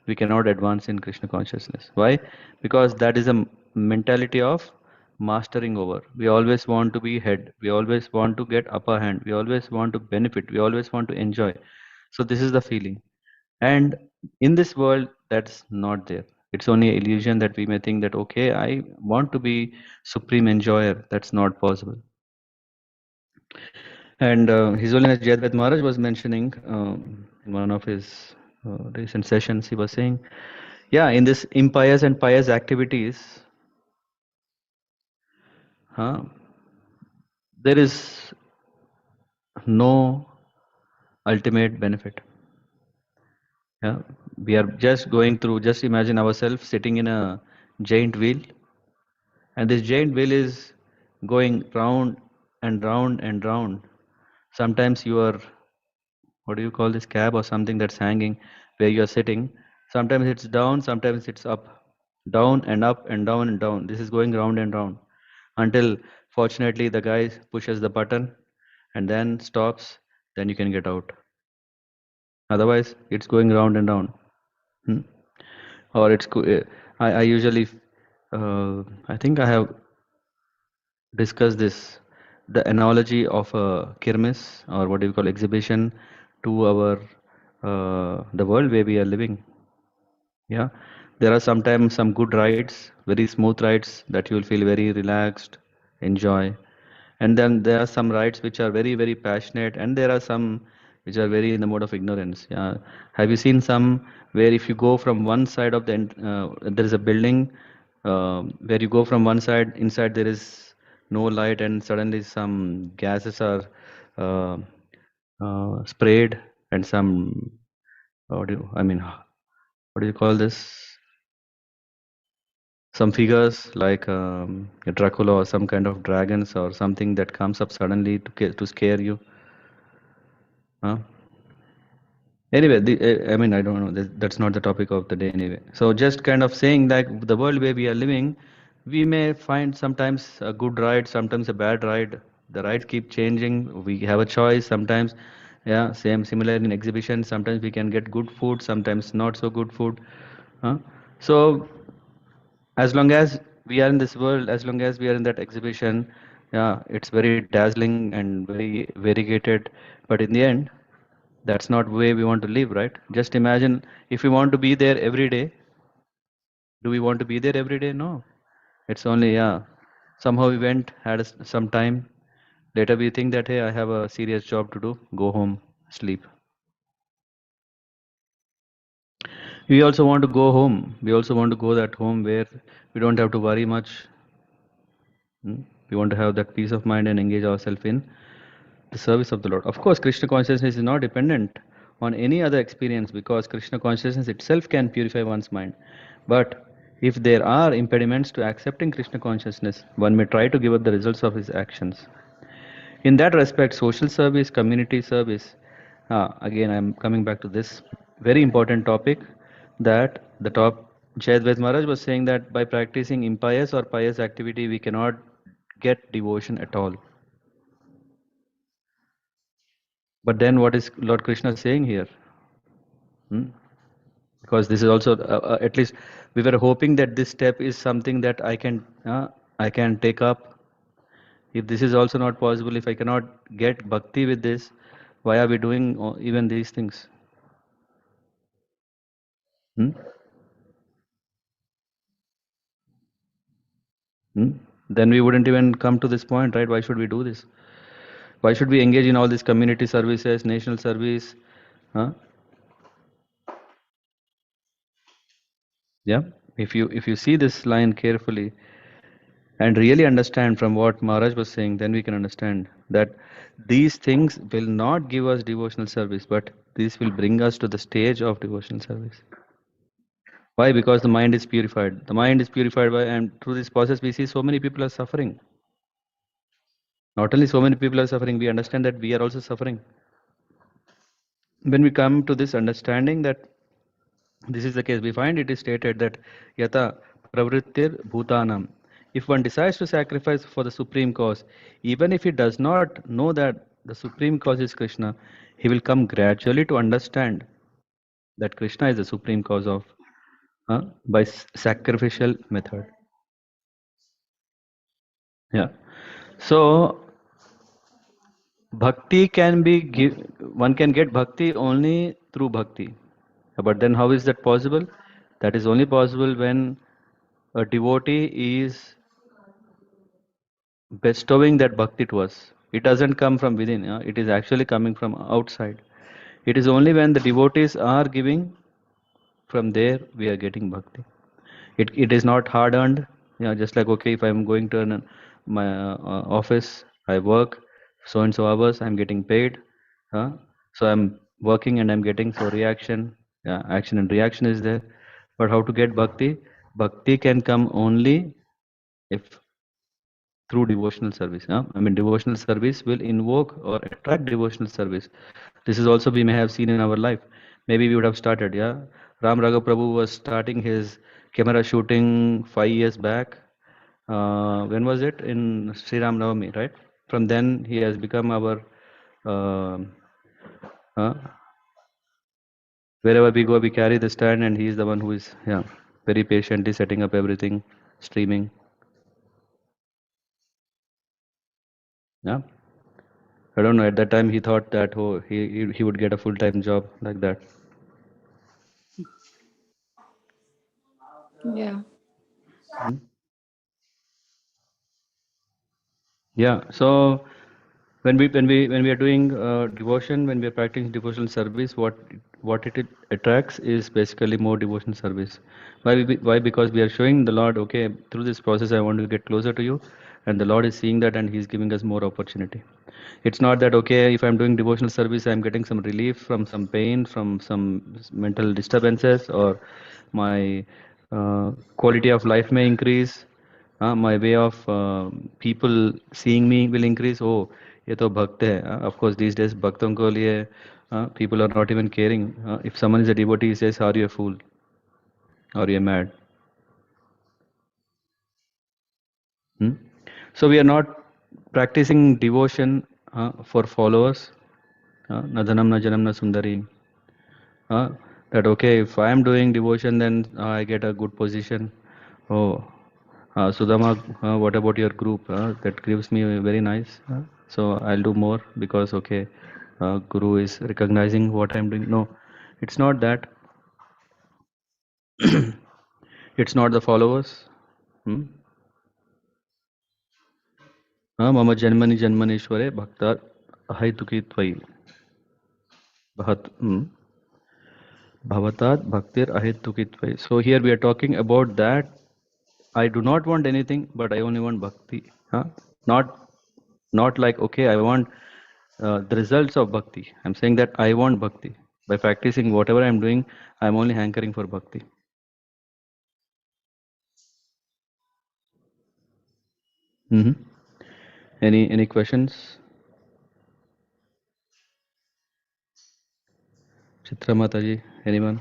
we cannot advance in Krishna consciousness. Why? Because that is a mentality of mastering over. We always want to be head, we always want to get upper hand, we always want to benefit, we always want to enjoy. So this is the feeling. And in this world, that's not there. It's only an illusion that we may think that, okay, I want to be supreme enjoyer. That's not possible. And His Holiness Jayadvaita Maharaj was mentioning in one of his recent sessions, he was saying, yeah, in this impious and pious activities, there is no ultimate benefit. Yeah, we are just going through, just imagine ourselves sitting in a giant wheel, and this giant wheel is going round and round and round. Sometimes you are, what do you call this, cab or something that's hanging where you are sitting. Sometimes it's down, sometimes it's up, down and up and down and down. This is going round and round until fortunately the guy pushes the button and then stops, then you can get out. Otherwise it's going round and round. Or I usually I think I have discussed this, the analogy of a kirmes, or what do you call, exhibition, to our the world where we are living. Yeah, there are sometimes some good rides, very smooth rides that you will feel very relaxed, enjoy. And then there are some rides which are very, very passionate, and there are some which are very in the mode of ignorance. Yeah. Have you seen some where if you go from one side of the, there is a building where you go from one side, inside there is no light, and suddenly some gases are uh, sprayed, and some, I mean, what do you call this? Some figures like a Dracula or some kind of dragons or something that comes up suddenly to scare you. Huh? Anyway, I mean, I don't know. That's not the topic of the day anyway. So just kind of saying, like, the world where we are living, we may find sometimes a good ride, sometimes a bad ride. The rides keep changing. We have a choice sometimes. Yeah, similar in exhibition. Sometimes we can get good food, sometimes not so good food. Huh? So as long as we are in this world, as long as we are in that exhibition, yeah, it's very dazzling and very variegated. But in the end, that's not the way we want to live, right? Just imagine, if we want to be there every day, do we want to be there every day? No. It's only, yeah, somehow we went, had some time. Later we think that, hey, I have a serious job to do. Go home, sleep. We also want to go home. We also want to go that home where we don't have to worry much. We want to have that peace of mind and engage ourselves in the service of the Lord. Of course, Krishna consciousness is not dependent on any other experience because Krishna consciousness itself can purify one's mind. But if there are impediments to accepting Krishna consciousness, one may try to give up the results of his actions. In that respect, social service, community service, again, I'm coming back to this very important topic that the top Jayadvaita Maharaj was saying that by practicing impious or pious activity, we cannot get devotion at all. But then what is Lord Krishna saying here? Because this is also, at least we were hoping that this step is something that I can take up. If this is also not possible, if I cannot get bhakti with this, why are we doing even these things? Hmm? Then we wouldn't even come to this point, right? Why should we do this? Why should we engage in all these community services, national service? Huh? Yeah. If you see this line carefully and really understand from what Maharaj was saying, then we can understand that these things will not give us devotional service, but these will bring us to the stage of devotional service. Why? Because the mind is purified. The mind is purified by, and through this process, we see so many people are suffering. Not only so many people are suffering, we understand that we are also suffering. When we come to this understanding that this is the case, we find it is stated that yata pravrittir bhutanam. If one decides to sacrifice for the supreme cause, even if he does not know that the supreme cause is Krishna, he will come gradually to understand that Krishna is the supreme cause of by sacrificial method. Yeah. So bhakti can be one can get bhakti only through bhakti. But then how is that possible? That is only possible when a devotee is bestowing that bhakti to us. It doesn't come from within, it is actually coming from outside. It is only when the devotees are giving, from there we are getting bhakti. It is not hard earned. Just like, okay, if I'm going to my office, I work so and so hours, I'm getting paid. So I'm working and I'm getting, so reaction, action and reaction is there. But how to get bhakti? Bhakti can come only if through devotional service. I mean, devotional service will invoke or attract devotional service. This is also we may have seen in our life. Maybe we would have started, Ram Raghav Prabhu was starting his camera shooting 5 years back. When was it? In Sri Ram Navami, right? From then he has become our, uh, uh, wherever we go, we carry the stand and he is the one who is, very patiently setting up everything, streaming. Yeah. I don't know. At that time, he thought that he would get a full-time job like that. Yeah. Yeah. So when we are doing devotion, when we are practicing devotional service, what it attracts is basically more devotional service. Why? Because we are showing the Lord, okay, through this process, I want to get closer to you, and the Lord is seeing that, and He's giving us more opportunity. It's not that, okay, if I'm doing devotional service, I'm getting some relief from some pain, from some mental disturbances, or my quality of life may increase. My way of people seeing me will increase. Oh, ये तो भक्त है. Of course, these days भक्तों को लिए people are not even caring. If someone is a devotee, he says, "Are you a fool? Are you mad?" Hmm? So we are not practicing devotion for followers. Na dhanam na janam na sundari. That okay, if I am doing devotion, then I get a good position. Oh, Sudama, what about your group? That gives me very nice. So I'll do more because okay, Guru is recognizing what I'm doing. No, it's not that. It's not the followers. Hmm? Mama janmani janmaneshware bhakta ahaitukhi tvai. Bhat. Bhavatat bhaktir ahetukitve. So here we are talking about that I do not want anything, but I only want bhakti. Huh? Not like okay, I want the results of bhakti. I'm saying that I want bhakti. By practicing whatever I'm doing, I'm only hankering for bhakti. hmm Any questions? Chitra Mataji, anyone?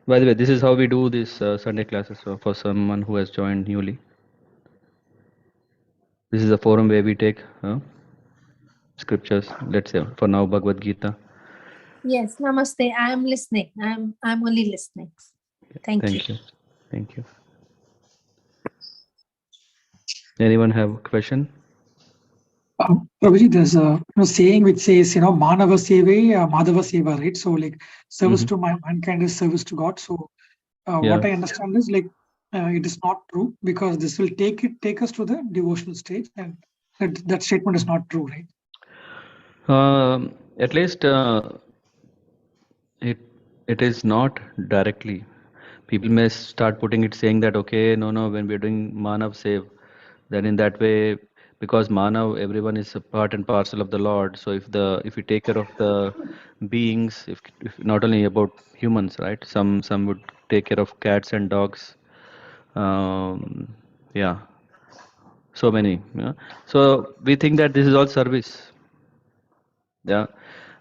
By the way, this is how we do this Sunday classes for someone who has joined newly. This is a forum where we take scriptures. Let's say for now Bhagavad Gita. Yes, namaste. I am listening. I'm only listening. Thank you. Thank you. Anyone have a question? Prabhuji, there's a saying which says, Manava Seva, Madhava Seva, right? So like service to mankind is service to God. So what I understand is like it is not true because this will take us to the devotional stage, and that statement is not true, right? At least it is not directly. People may start putting it saying that okay, no, when we're doing Manav Save, then in that way, because Manav, everyone is a part and parcel of the Lord. So if we take care of the beings, if not only about humans, right? Some would take care of cats and dogs. Yeah, so many. Yeah. So we think that this is all service. Yeah,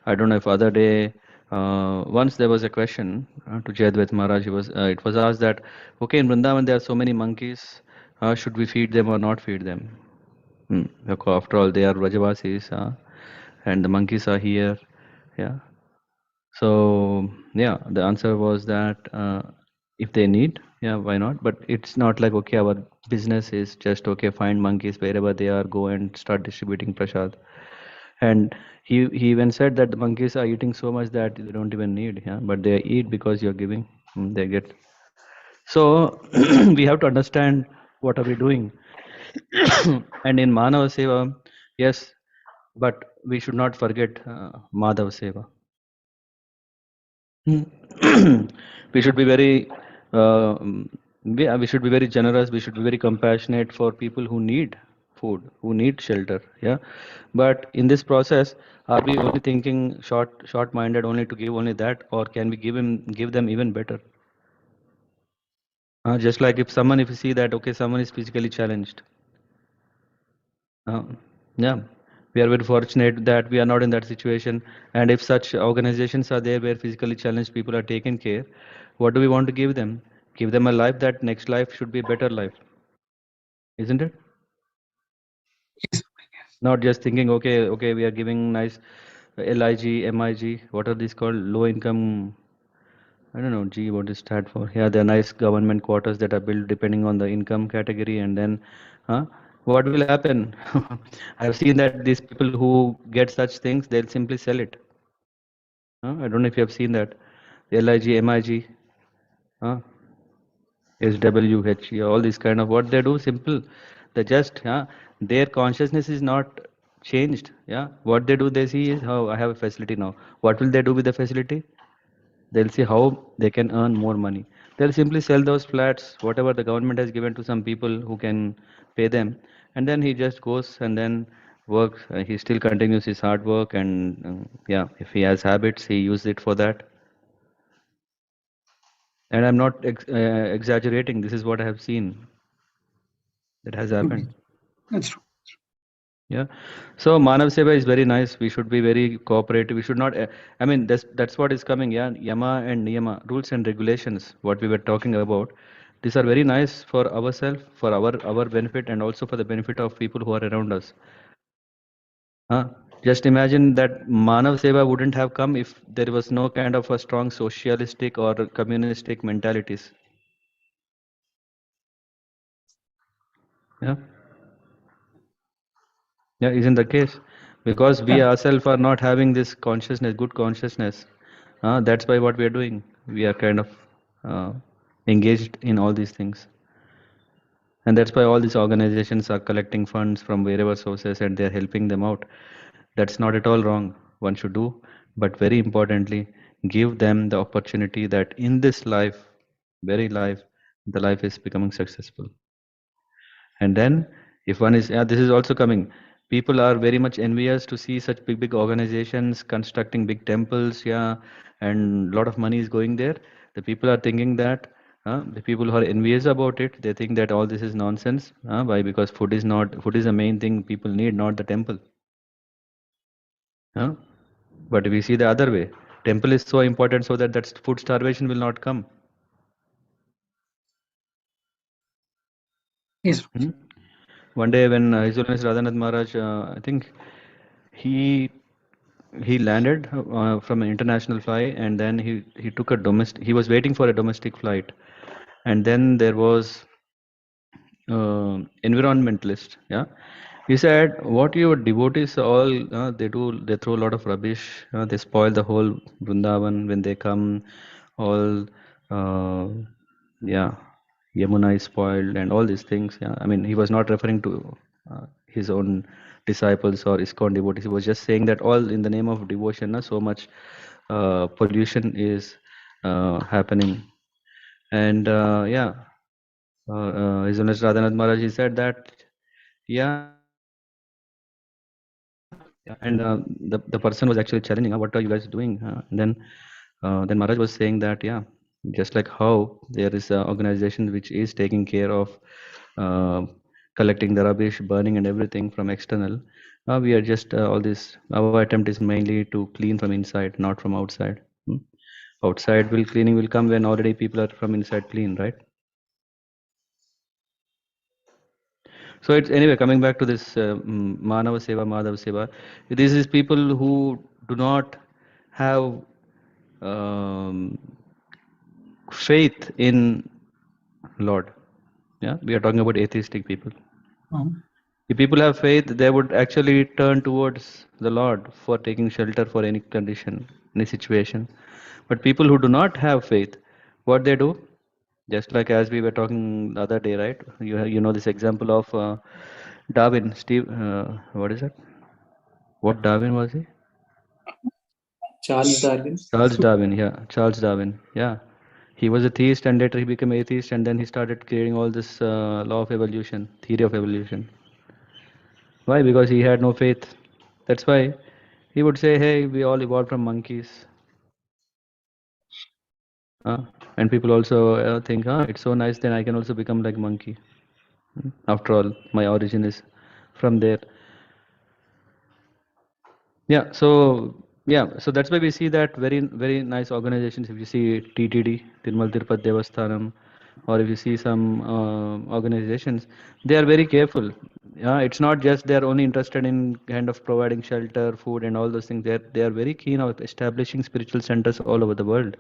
I don't know if other day, once there was a question to Jayadvaita Maharaj. It was asked that, okay, in Vrindavan there are so many monkeys. Should we feed them or not feed them? After all, they are Vrajavasis, and the monkeys are here. Yeah. So yeah, the answer was that if they need, yeah, why not? But it's not like okay, our business is just okay, find monkeys wherever they are, go and start distributing prasad. And he even said that the monkeys are eating so much that they don't even need, yeah, but they eat because you're giving. They get. So we have to understand what are we doing. And in Manava Seva, yes, but we should not forget Madhava Seva. We should be very we should be very generous, we should be very compassionate for people who need food, who need shelter, yeah. But in this process, are we only thinking short minded only to give only that, or can we give them even better? Just like if you see that okay, someone is physically challenged, yeah, we are very fortunate that we are not in that situation. And if such organizations are there where physically challenged people are taken care, what do we want to give them? Give them a life that next life should be a better life, isn't it? Yes. Not just thinking, okay, we are giving nice LIG, MIG, what are these called? Low income, I don't know, G, what is that for? Yeah, they're nice government quarters that are built depending on the income category, and then, what will happen? I've seen that these people who get such things, they'll simply sell it. I don't know if you have seen that. LIG, MIG, SWH, yeah, all these kind of what they do, simple. They just, their consciousness is not changed. Yeah, what they do, they see is how I have a facility now. What will they do with the facility? They'll see how they can earn more money. They'll simply sell those flats, whatever the government has given to some people who can pay them, and then he just goes and then works. He still continues his hard work, and yeah, if he has habits, he uses it for that. And I'm not exaggerating. This is what I have seen that has happened. That's true. Yeah. So Manav Seva is very nice. We should be very cooperative. We should not. I mean, that's what is coming. Yeah, Yama and Niyama, rules and regulations. What we were talking about. These are very nice for ourselves, for our benefit, and also for the benefit of people who are around us. Just imagine that Manav Seva wouldn't have come if there was no kind of a strong socialistic or communistic mentalities. Yeah. Yeah, isn't the case? Because we Yeah. ourselves are not having this consciousness, good consciousness. That's why what we are doing. We are kind of uh, engaged in all these things. And that's why all these organizations are collecting funds from wherever sources and they're helping them out. That's not at all wrong. One should do. But very importantly, give them the opportunity that in this life, very life, the life is becoming successful. And then if one is, this is also coming. People are very much envious to see such big organizations constructing big temples, and a lot of money is going there. The people are thinking that, the people who are envious about it, they think that all this is nonsense. Why? Because food is the main thing people need, not the temple. But we see the other way. Temple is so important so that food starvation will not come. Yes. One day when His Holiness Radhanath Maharaj, I think he landed from an international flight, and then he took a domestic. He was waiting for a domestic flight, and then there was environmentalist. He said, "What your devotees all they do? They throw a lot of rubbish. They spoil the whole Vrindavan when they come. All Yamuna is spoiled and all these things." I mean, he was not referring to his own disciples or ISKCON devotees. He was just saying that all in the name of devotion, so much pollution is happening. And His Holiness Radhanath Maharaj, he said that, and the person was actually challenging, what are you guys doing? And then Maharaj was saying that, just like how there is an organization which is taking care of collecting the rubbish, burning and everything from external, we are just all this, our attempt is mainly to clean from inside, not from outside. Outside cleaning will come when already people are from inside clean, right? So it's anyway, coming back to this Manava Seva, Madhava Seva, this is people who do not have faith in Lord. We are talking about atheistic people. If people have faith, they would actually turn towards the Lord for taking shelter for any condition, any situation. But people who do not have faith, what they do, just like as we were talking the other day, right? You know this example of Darwin, Steve. What is it? What Darwin was he? Charles Darwin. Charles Darwin, Charles Darwin, He was a theist and later he became atheist, and then he started creating all this law of evolution, theory of evolution. Why? Because he had no faith. That's why he would say, hey, we all evolved from monkeys. And people also think, it's so nice, then I can also become like monkey. After all, my origin is from there. So that's why we see that very, very nice organizations. If you see TTD, Tirmal Tirupati Devasthanam, or if you see some organizations, they are very careful. It's not just they are only interested in kind of providing shelter, food, and all those things. They are very keen on establishing spiritual centers all over the world.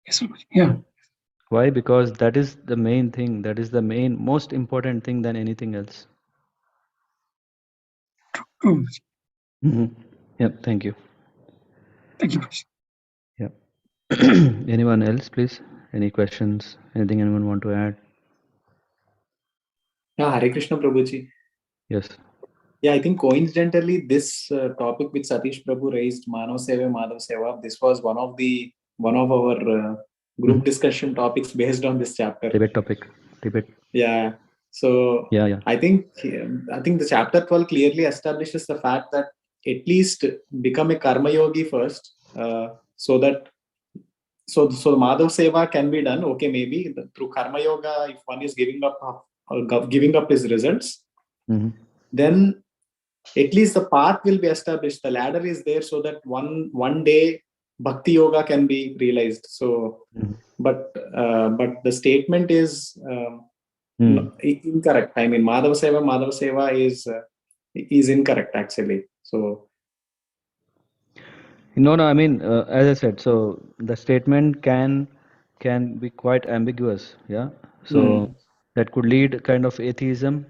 Yes, yeah. Why? Because that is the main thing. That is the most important thing than anything else. True. Thank you. Thank you. Anyone else, please? Any questions? Anything anyone want to add? Hare Krishna Prabhuji. Yes. I think coincidentally this topic which Satish Prabhu raised, Manav Seva, Madhav Seva, this was one of our group discussion topics based on this chapter. Debate topic. Yeah. So I think the chapter 12 clearly establishes the fact that at least become a karma yogi first, so that so Madhav Seva can be done. Okay, maybe through karma yoga, if one is giving up his results, then at least the path will be established. The ladder is there so that one day bhakti yoga can be realized. So, but the statement is incorrect. I mean, Madhava Seva is incorrect actually. So. No. I mean, as I said, so the statement can be quite ambiguous. So that could lead kind of atheism.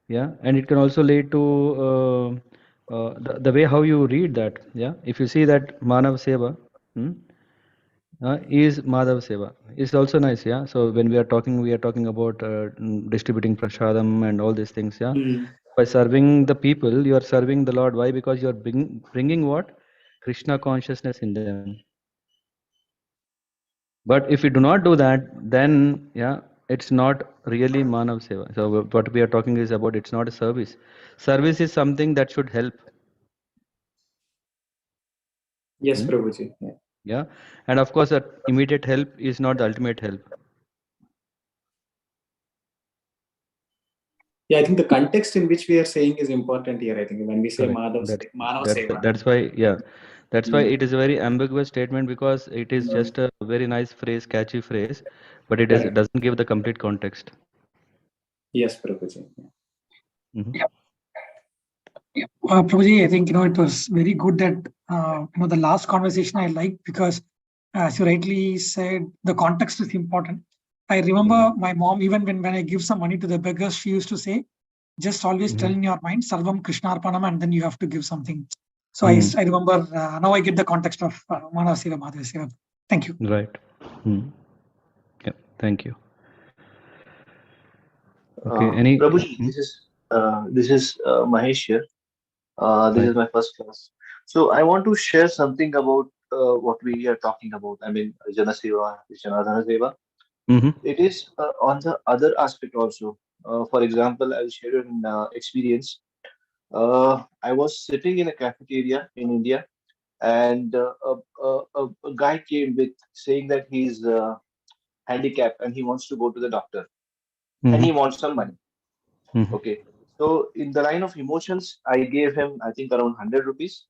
And it can also lead to the way how you read that. If you see that Manav Seva is Madhav Seva, it's also nice. So when we are talking about distributing prasadam and all these things. By serving the people, you are serving the Lord. Why? Because you are bringing what? Krishna consciousness in them. But if we do not do that, then yeah, it's not really Manav Seva. So what we are talking is about, it's not a service. Service is something that should help. Yes, Prabhuji. Yeah. Yeah, and of course, that immediate help is not the ultimate help. Yeah, I think the context in which we are saying is important here. I think when we say Manav Seva. That's why, yeah, that's why it is a very ambiguous statement, because it is just a very nice phrase, catchy phrase, but it doesn't give the complete context. Yes, Prabhuji. Prabhuji, I think it was very good that the last conversation I liked, because as you rightly said, the context is important. I remember my mom, even when I give some money to the beggars, she used to say, just always tell in your mind, Sarvam Krishnarpanam, and then you have to give something. So I remember, now I get the context of Manav Seva, Madhava Seva. Thank you. Right. Yeah, thank you. Okay, Prabhuji, this is Mahesh here. This is my first class. So I want to share something about what we are talking about. I mean, Jana Seva, Janadana Seva. It is on the other aspect also. For example, I'll share an experience. I was sitting in a cafeteria in India, and a guy came with saying that he's handicapped and he wants to go to the doctor and he wants some money. Okay. So in the line of emotions, I gave him, I think, around 100 rupees.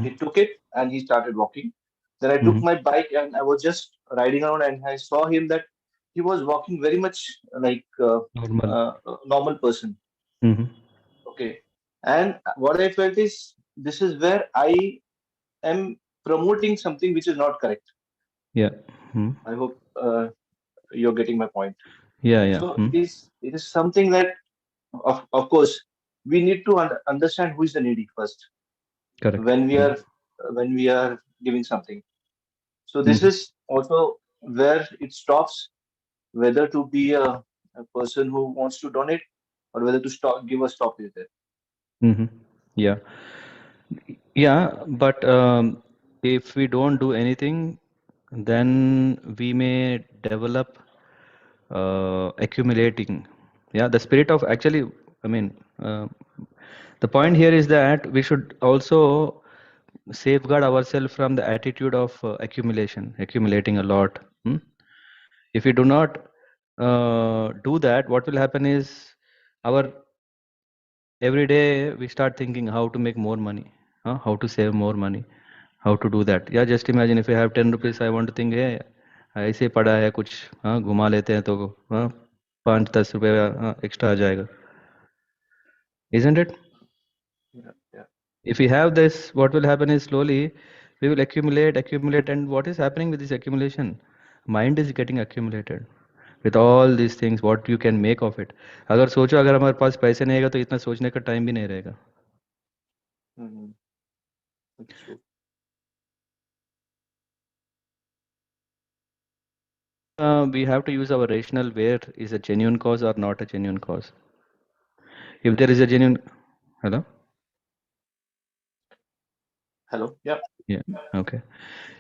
He took it and he started walking. Then I took my bike and I was just riding around, and I saw him that he was walking very much like a normal person. Okay. And what I felt is, this is where I am promoting something which is not correct. Yeah. I hope you're getting my point. Yeah. So it is something that, of course, we need to understand who is the needy first. Correct. When we are giving something. So this is also where it stops, whether to be a person who wants to donate or whether to give a stop is there. Yeah, but if we don't do anything, then we may develop accumulating. Yeah, the spirit of, actually, I mean, the point here is that we should also safeguard ourselves from the attitude of accumulating a lot. If we do not do that, what will happen is, our every day we start thinking how to make more money, how to save more money, how to do that. Yeah, just imagine, if you have 10 rupees, I want to think, hey, ऐसे पड़ा है कुछ, घुमा लेते हैं तो 5-10 रुपए extra आ जाएगा. Isn't it? Yeah. If we have this, what will happen is, slowly we will accumulate, and what is happening with this accumulation? Mind is getting accumulated with all these things, what you can make of it. अगर सोचो, अगर हमारे पास पैसे नहीं रहेगा तो इतना सोचने का टाइम भी नहीं रहेगा. We have to use our rational, where is a genuine cause or not a genuine cause. If there is a genuine, hello, yeah, okay.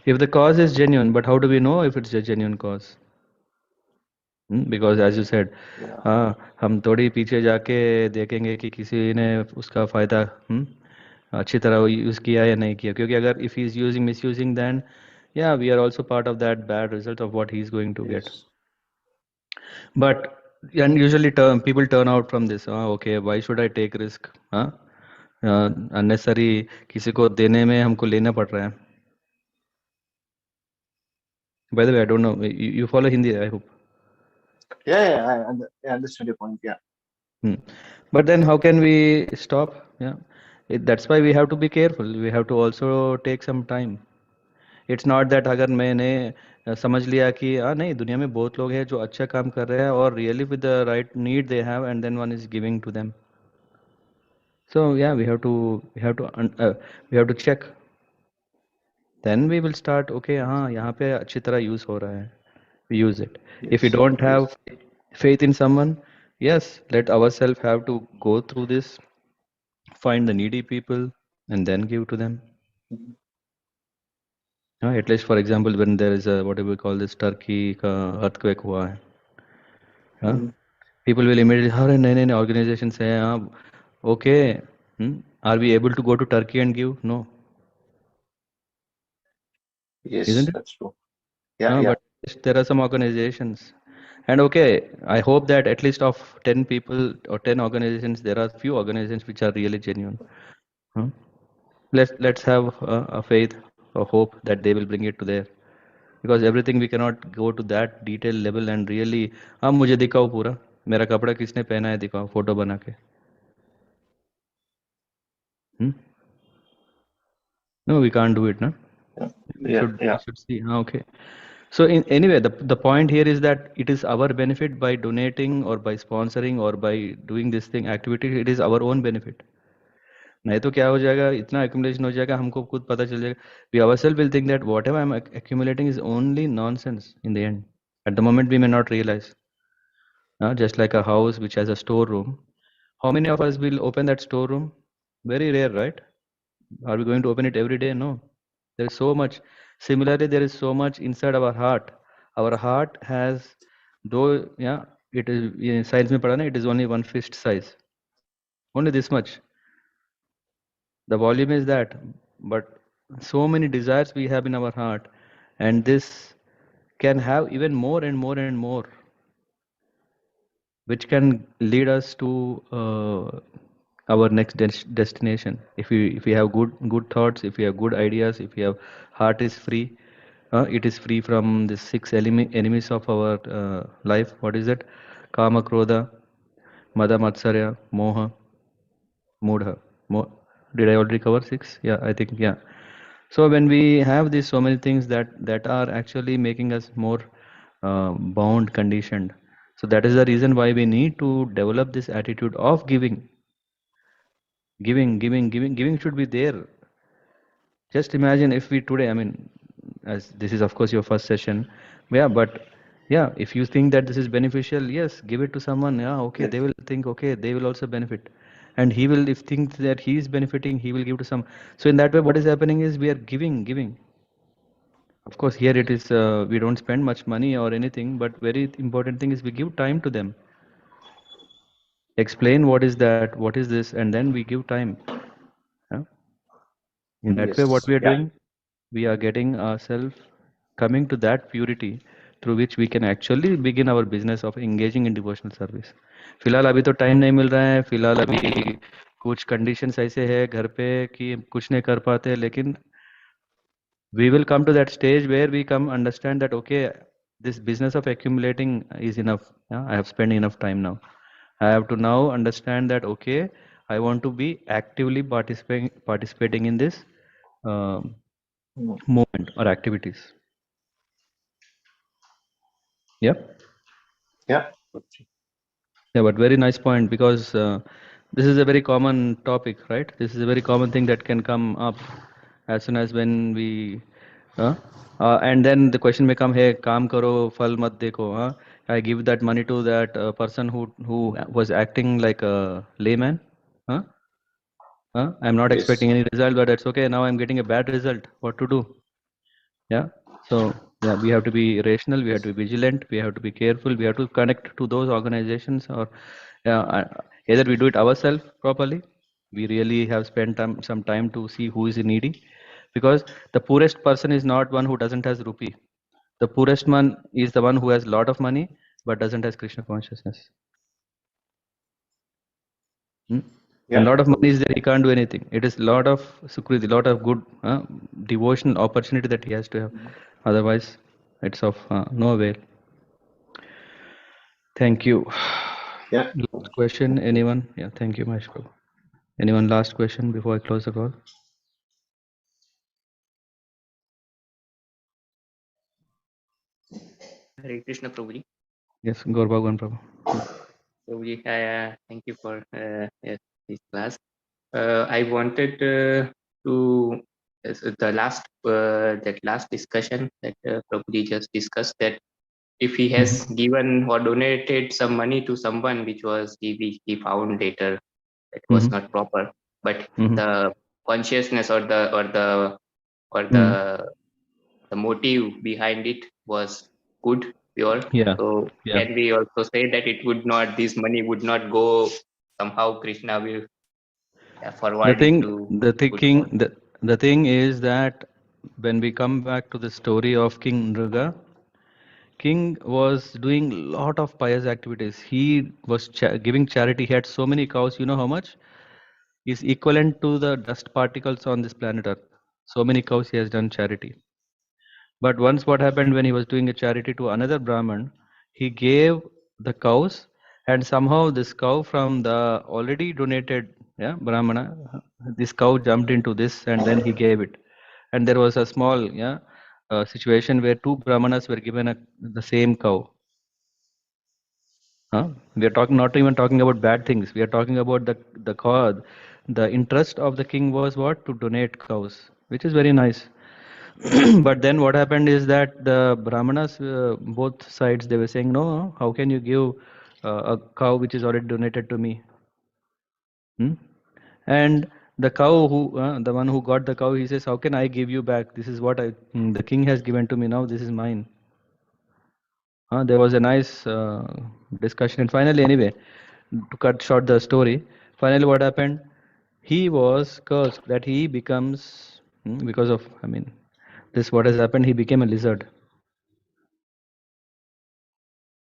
If the cause is genuine, but how do we know if it's a genuine cause? Because as you said, हम थोड़ी पीछे जाके देखेंगे कि किसी ने उसका फायदा अच्छी तरह यूज किया या नहीं किया, क्योंकि अगर if he is using, misusing, then yeah, we are also part of that bad result of what he is going to get. But and usually people turn out from this, okay, why should I take risk? Unnecessary, किसी को देने में हमको लेना पड़ रहा है. By the way, I don't know, you follow Hindi, I hope. Yeah, I understand your point. Yeah. But then how can we stop? Yeah, that's why we have to be careful. We have to also take some time. It's not that अगर मैंने समझ लिया कि नहीं, दुनिया में बहुत लोग हैं जो अच्छा काम कर रहे हैं और really with the right need they have, and then one is giving to them. So yeah, we have to check. Then we will start. Okay, यहाँ पे अच्छी तरह use हो रहा है. We use it. If we don't have faith in someone, yes, let ourselves have to go through this, find the needy people, and then give to them. At least, for example, when there is a, what do we call this, Turkey earthquake hua hai. People will immediately, how many organizations say, okay, are we able to go to Turkey and give? No. Yes, Isn't it? that's true. Yeah, But there are some organizations. And okay, I hope that at least of 10 people or 10 organizations, there are few organizations which are really genuine. Let's have a faith or hope that they will bring it to there. Because everything we cannot go to that detail level and really, हाँ मुझे दिखाओ पूरा, मेरा कपड़ा किसने पहना है दिखाओ, फोटो बना के. No, we can't do it, no? We should see. Okay. So anyway, the point here is that it is our benefit by donating or by sponsoring or by doing this thing activity. It is our own benefit. नहीं तो क्या हो जाएगा, इतना accumulation हो जाएगा, हमको खुद पता चल जाएगा. We ourselves will think that whatever I'm accumulating is only nonsense in the end. At the moment, we may not realize. Just like a house which has a storeroom. How many of us will open that storeroom? Very rare, right? Are we going to open it every day? No. There is so much. Similarly, there is so much inside our heart. Our heart has, though, it is in science mein padha na, it is only one fist size. Only this much. The volume is that, but so many desires we have in our heart, and this can have even more and more and more, which can lead us to our next destination. If we have good thoughts, if we have good ideas, if we have heart is free, it is free from the 6 enemies of our life. What is it? Kama, Krodha, Mada, Matsarya, Moha, Mudha. Did I already cover 6? Yeah, I think, yeah. So when we have these so many things that are actually making us more bound, conditioned. So that is the reason why we need to develop this attitude of giving. Giving should be there. Just imagine if we today, I mean, as this is of course your first session, but if you think that this is beneficial, yes, give it to someone. Okay, they will think, okay, they will also benefit, and he will, if think that he is benefiting, he will give to some. So in that way, what is happening is we are giving. Of course, here it is, we don't spend much money or anything, but very important thing is we give time to them. Explain what is that, what is this, and then we give time. In that way, what we are doing, we are getting ourselves coming to that purity through which we can actually begin our business of engaging in devotional service. फिलहाल अभी तो time नहीं मिल रहा है, फिलहाल अभी कुछ conditions ऐसे है घर पे कि कुछ नहीं कर पाते, लेकिन we will come to that stage where we come understand that okay, this business of accumulating is enough. I have spent enough time now. I have to now understand that okay, I want to be actively participating in this movement or activities. Yeah, but very nice point, because this is a very common topic, right? This is a very common thing that can come up as soon as when we and then the question may come, hey, kaam karo, phal mat dekho. I give that money to that person who was acting like a layman. I'm not expecting any result, but that's okay. Now I'm getting a bad result. What to do? So we have to be rational, we have to be vigilant, we have to be careful, we have to connect to those organizations, or either we do it ourselves properly, we really have spent some time to see who is needy, because the poorest person is not one who doesn't has rupee. The poorest one is the one who has lot of money but doesn't has Krishna consciousness. And lot of money is there, he can't do anything. It is lot of sukriti, lot of good devotional opportunity that he has to have. Otherwise, it's of no avail. Thank you. Last question, anyone? Yeah, thank you, Mahesh Prabhu. Anyone last question before I close the call? Hare Krishna Prabhuji. Yes, Gaur Bhagwan Prabhu. Prabhuji, thank you for this class. I wanted to the last discussion that Prabhuji just discussed, that if he has given or donated some money to someone which he found later that was not proper, but the consciousness or the the motive behind it was good, pure. Yeah. So can we also say that it would not, this money would not go somehow Krishna will forward it to the thing is that when we come back to the story of King Nriga, King was doing a lot of pious activities. He was giving charity. He had so many cows. You know how much? Is equivalent to the dust particles on this planet Earth. So many cows he has done charity. But once what happened when he was doing a charity to another Brahman, he gave the cows, and somehow this cow from the already donated Brahmana, this cow jumped into this and then he gave it. And there was a small situation where two Brahmanas were given the same cow. We are talking not even talking about bad things. We are talking about the cause. The interest of the king was what? To donate cows, which is very nice. But then what happened is that the Brahmanas, both sides, they were saying, no, how can you give a cow which is already donated to me? And the cow the one who got the cow, he says, how can I give you back? This is what the king has given to me now. This is mine. There was a nice discussion. And finally, anyway, to cut short the story, finally what happened? He was cursed that he becomes, because of, this what has happened, he became a lizard.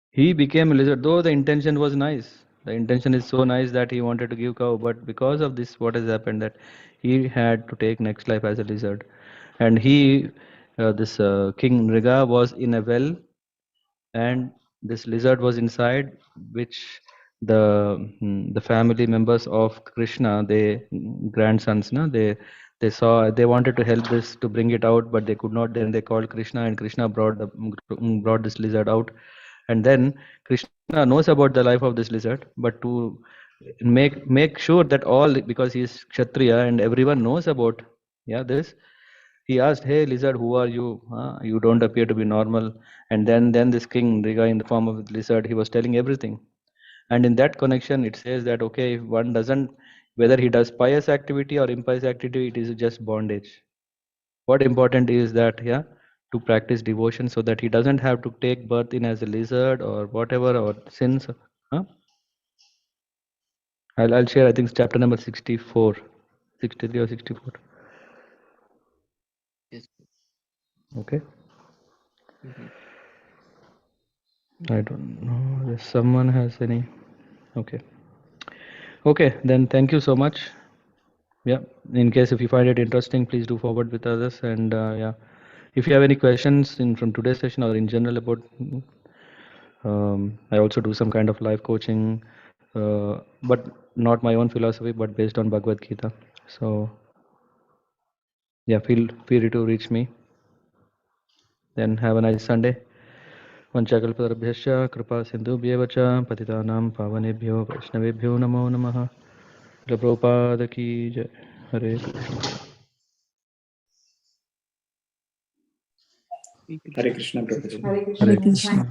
He became a lizard, though the intention was nice. The intention is so nice that he wanted to give cow, but because of this, what has happened that he had to take next life as a lizard. And this King Nriga was in a well, and this lizard was inside, which the family members of Krishna, they grandsons, they saw, they wanted to help this to bring it out, but they could not. Then they called Krishna, and Krishna brought this lizard out. And then Krishna knows about the life of this lizard, but to make sure that all, because he is Kshatriya and everyone knows about this, he asked, hey lizard, who are you? You don't appear to be normal. And then this king Nriga in the form of a lizard, he was telling everything. And in that connection, it says that, okay, if one doesn't, whether he does pious activity or impious activity, it is just bondage. What important is that, to practice devotion so that he doesn't have to take birth in as a lizard or whatever, or sins. I'll share, I think, chapter number 64, 63 or 64. Yes. Okay. I don't know if someone has any. Okay, then thank you so much. In case if you find it interesting, please do forward with others. And if you have any questions from today's session or in general about, I also do some kind of live coaching, but not my own philosophy, but based on Bhagavad Gita. So feel free to reach me. Then have a nice Sunday. Vanchakalpatarabhyascha kripa sindhubhyeva cha patitanam pavanebhyo vaishnavebhyo namo namaha. Prabhupada ki jai. Hare Krishna. Hare Krishna, Prabhuji. Hare Krishna.